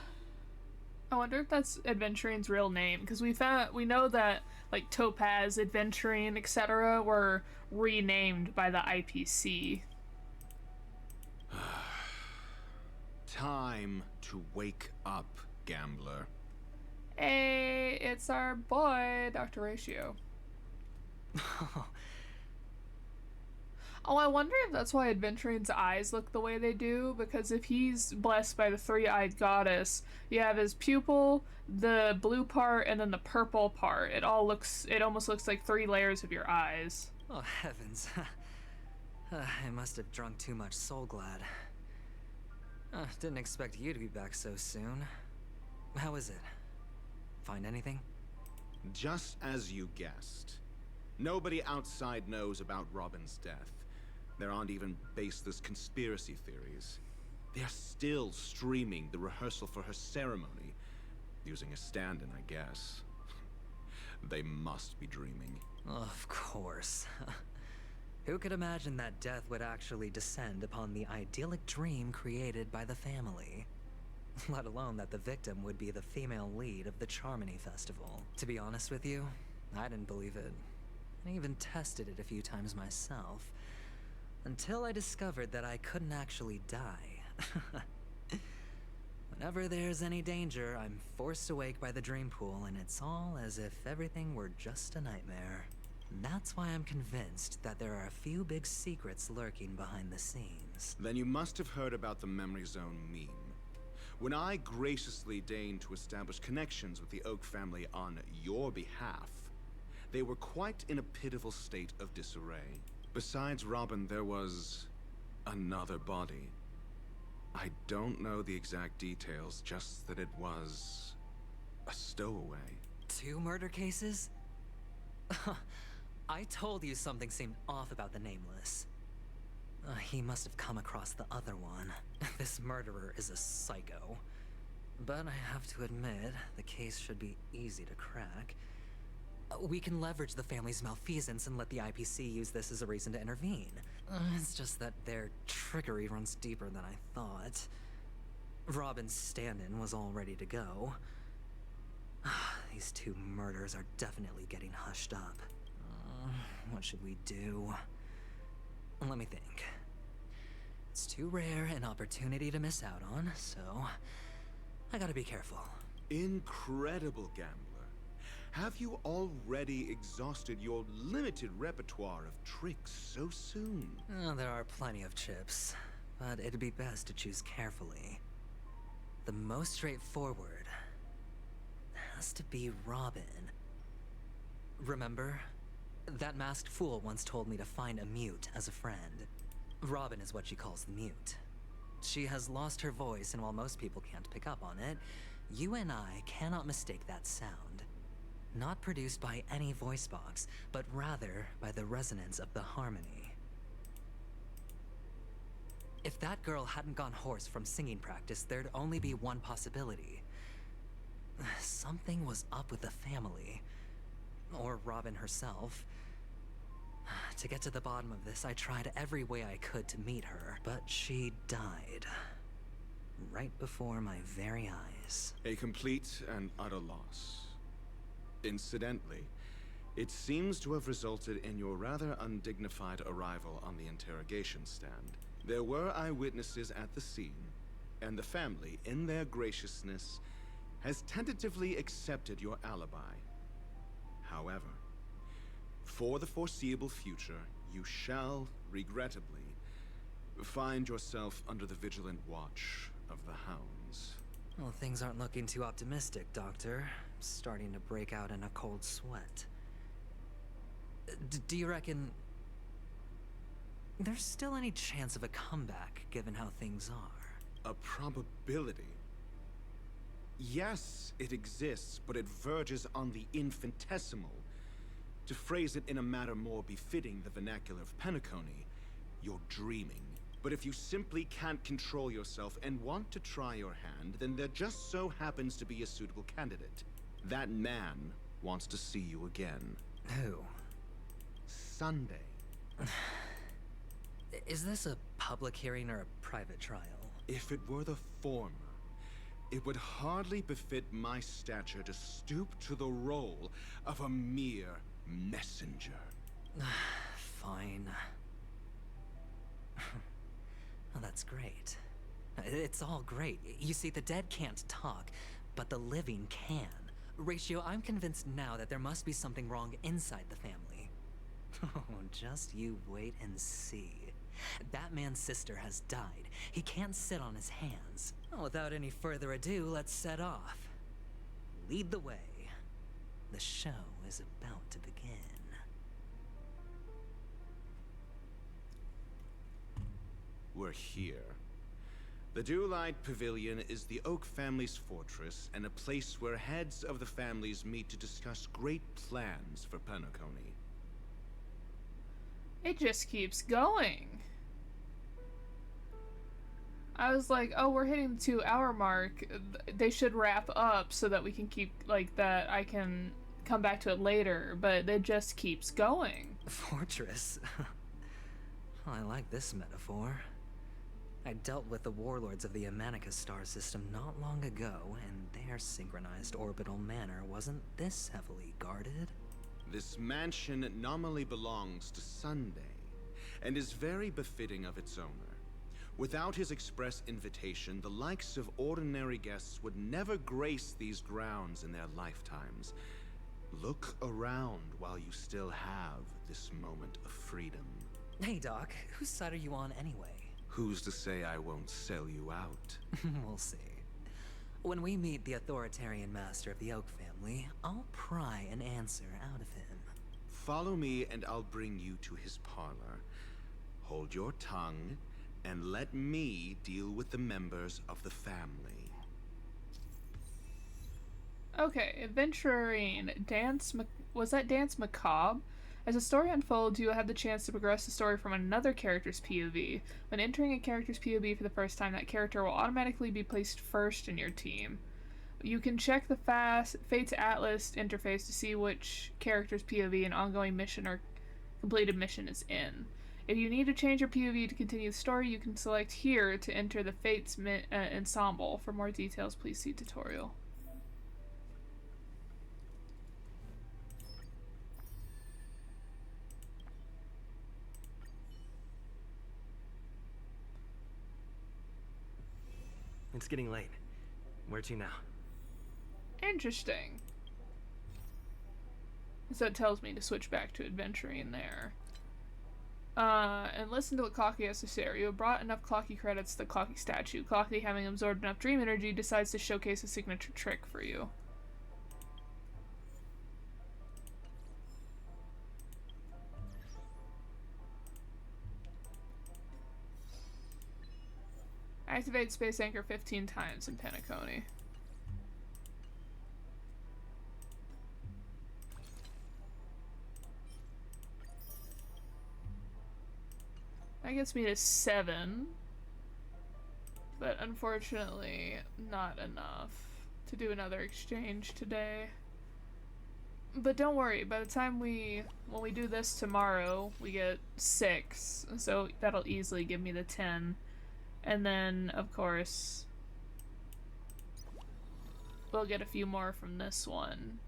I wonder if that's Adventurine's real name, because we know that like Topaz, Adventurine, etc. were renamed by the IPC. Time to wake up, gambler. Hey, it's our boy, Dr. Ratio. Oh, I wonder if that's why Adventurine's eyes look the way they do, because if he's blessed by the 3-eyed goddess, you have his pupil, the blue part, and then the purple part. It almost looks like 3 layers of your eyes. Oh, heavens. I must have drunk too much Soul Glad. Didn't expect you to be back so soon. How is it? Find anything? Just as you guessed. Nobody outside knows about Robin's death. There aren't even baseless conspiracy theories. They're still streaming the rehearsal for her ceremony, using a stand-in, I guess. They must be dreaming. Of course. Who could imagine that death would actually descend upon the idyllic dream created by the family? Let alone that the victim would be the female lead of the Charmony Festival. To be honest with you, I didn't believe it. I even tested it a few times myself, until I discovered that I couldn't actually die. Whenever there's any danger, I'm forced awake by the dream pool, and it's all as if everything were just a nightmare. That's why I'm convinced that there are a few big secrets lurking behind the scenes. Then you must have heard about the Memory Zone meme. When I graciously deigned to establish connections with the Oak family on your behalf, they were quite in a pitiful state of disarray. Besides Robin, there was another body. I don't know the exact details, just that it was a stowaway. 2 murder cases? I told you something seemed off about the Nameless. He must have come across the other one. This murderer is a psycho. But I have to admit, the case should be easy to crack. We can leverage the family's malfeasance and let the IPC use this as a reason to intervene. It's just that their trickery runs deeper than I thought. Robin's stand-in was all ready to go. These 2 murders are definitely getting hushed up. What should we do? Let me think. It's too rare an opportunity to miss out on, so I gotta be careful. Incredible, gambler. Have you already exhausted your limited repertoire of tricks so soon? There are plenty of chips, but it'd be best to choose carefully. The most straightforward has to be Robin. Remember? That masked fool once told me to find a mute as a friend. Robin is what she calls the mute. She has lost her voice, and while most people can't pick up on it, you and I cannot mistake that sound. Not produced by any voice box, but rather by the resonance of the harmony. If that girl hadn't gone hoarse from singing practice, there'd only be one possibility. Something was up with the family. Or Robin herself. To get to the bottom of this, I tried every way I could to meet her, but she died. Right before my very eyes. A complete and utter loss. Incidentally, it seems to have resulted in your rather undignified arrival on the interrogation stand. There were eyewitnesses at the scene, and the family, in their graciousness, has tentatively accepted your alibi. However, for the foreseeable future, you shall, regrettably, find yourself under the vigilant watch of the hounds. Well, things aren't looking too optimistic, Doctor. I'm starting to break out in a cold sweat. Do you reckon there's still any chance of a comeback, given how things are? A probability? Yes, it exists, but it verges on the infinitesimal. To phrase it in a manner more befitting the vernacular of Penacony, you're dreaming. But if you simply can't control yourself and want to try your hand, then there just so happens to be a suitable candidate. That man wants to see you again. Who? Sunday. Is this a public hearing or a private trial? If it were the former, it would hardly befit my stature to stoop to the role of a mere messenger. Fine. Oh, that's great. It's all great. You see, the dead can't talk, but the living can. Ratio, I'm convinced now that there must be something wrong inside the family. Oh, just you wait and see. That man's sister has died. He can't sit on his hands. Well, without any further ado, let's set off. Lead the way. The show is about to begin. We're here. The Dewlight Pavilion is the Oak family's fortress and a place where heads of the families meet to discuss great plans for Penacony. It just keeps going. I was like, oh, we're hitting the 2-hour mark. They should wrap up so that we can keep, like, that I can come back to it later, but it just keeps going. Fortress? Well, I like this metaphor. I dealt with the warlords of the Amanicus star system not long ago, and their synchronized orbital manor wasn't this heavily guarded. This mansion nominally belongs to Sunday, and is very befitting of its owner. Without his express invitation, the likes of ordinary guests would never grace these grounds in their lifetimes. Look around while you still have this moment of freedom. Hey, Doc, whose side are you on anyway? Who's to say I won't sell you out? We'll see. When we meet the authoritarian master of the Oak family, I'll pry an answer out of him. Follow me and I'll bring you to his parlor. Hold your tongue and let me deal with the members of the family. Okay, adventuring was that Dance Macabre? As the story unfolds, you will have the chance to progress the story from another character's POV. When entering a character's POV for the first time, that character will automatically be placed first in your team. You can check the Fates Atlas interface to see which character's POV an ongoing mission or completed mission is in. If you need to change your POV to continue the story, you can select here to enter the Fates ensemble. For more details, please see tutorial. It's getting late. Where to now? Interesting. So it tells me to switch back to adventuring there. And listen to what Clocky has to say. You have brought enough Clocky credits to the Clocky statue. Clocky, having absorbed enough dream energy, decides to showcase a signature trick for you. Activate Space Anchor 15 times in Penacony. That gets me to 7. But unfortunately, not enough to do another exchange today. But don't worry, by the time when we do this tomorrow, we get 6. So that'll easily give me the 10. And then, of course, we'll get a few more from this one.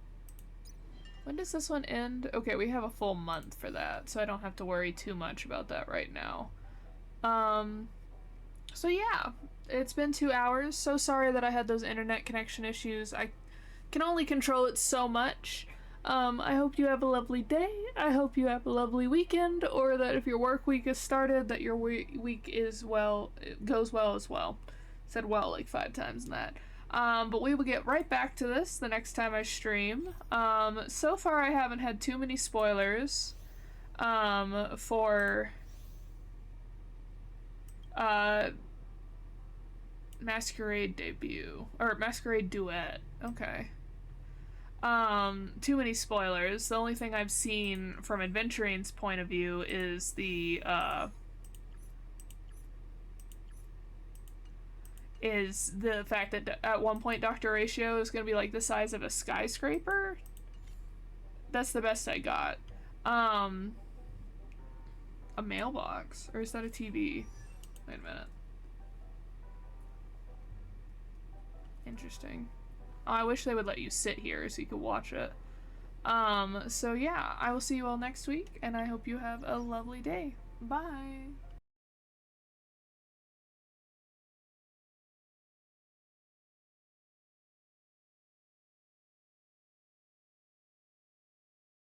When does this one end? Okay, we have a full month for that, so I don't have to worry too much about that right now. So yeah, it's been 2 hours. So sorry that I had those internet connection issues. I can only control it so much. I hope you have a lovely day. I hope you have a lovely weekend, or that if your work week is started, that your week is goes well as well. Said well like 5 times in that. But we will get right back to this the next time I stream. So far I haven't had too many spoilers for Masquerade debut, or Masquerade duet. Okay. Too many spoilers. The only thing I've seen from Adventurine's point of view is the fact that at one point Dr. Horatio is going to be like the size of a skyscraper. That's the best I got. A mailbox? Or is that a TV? Wait a minute. Interesting. Oh, I wish they would let you sit here so you could watch it. So yeah, I will see you all next week, and I hope you have a lovely day. Bye!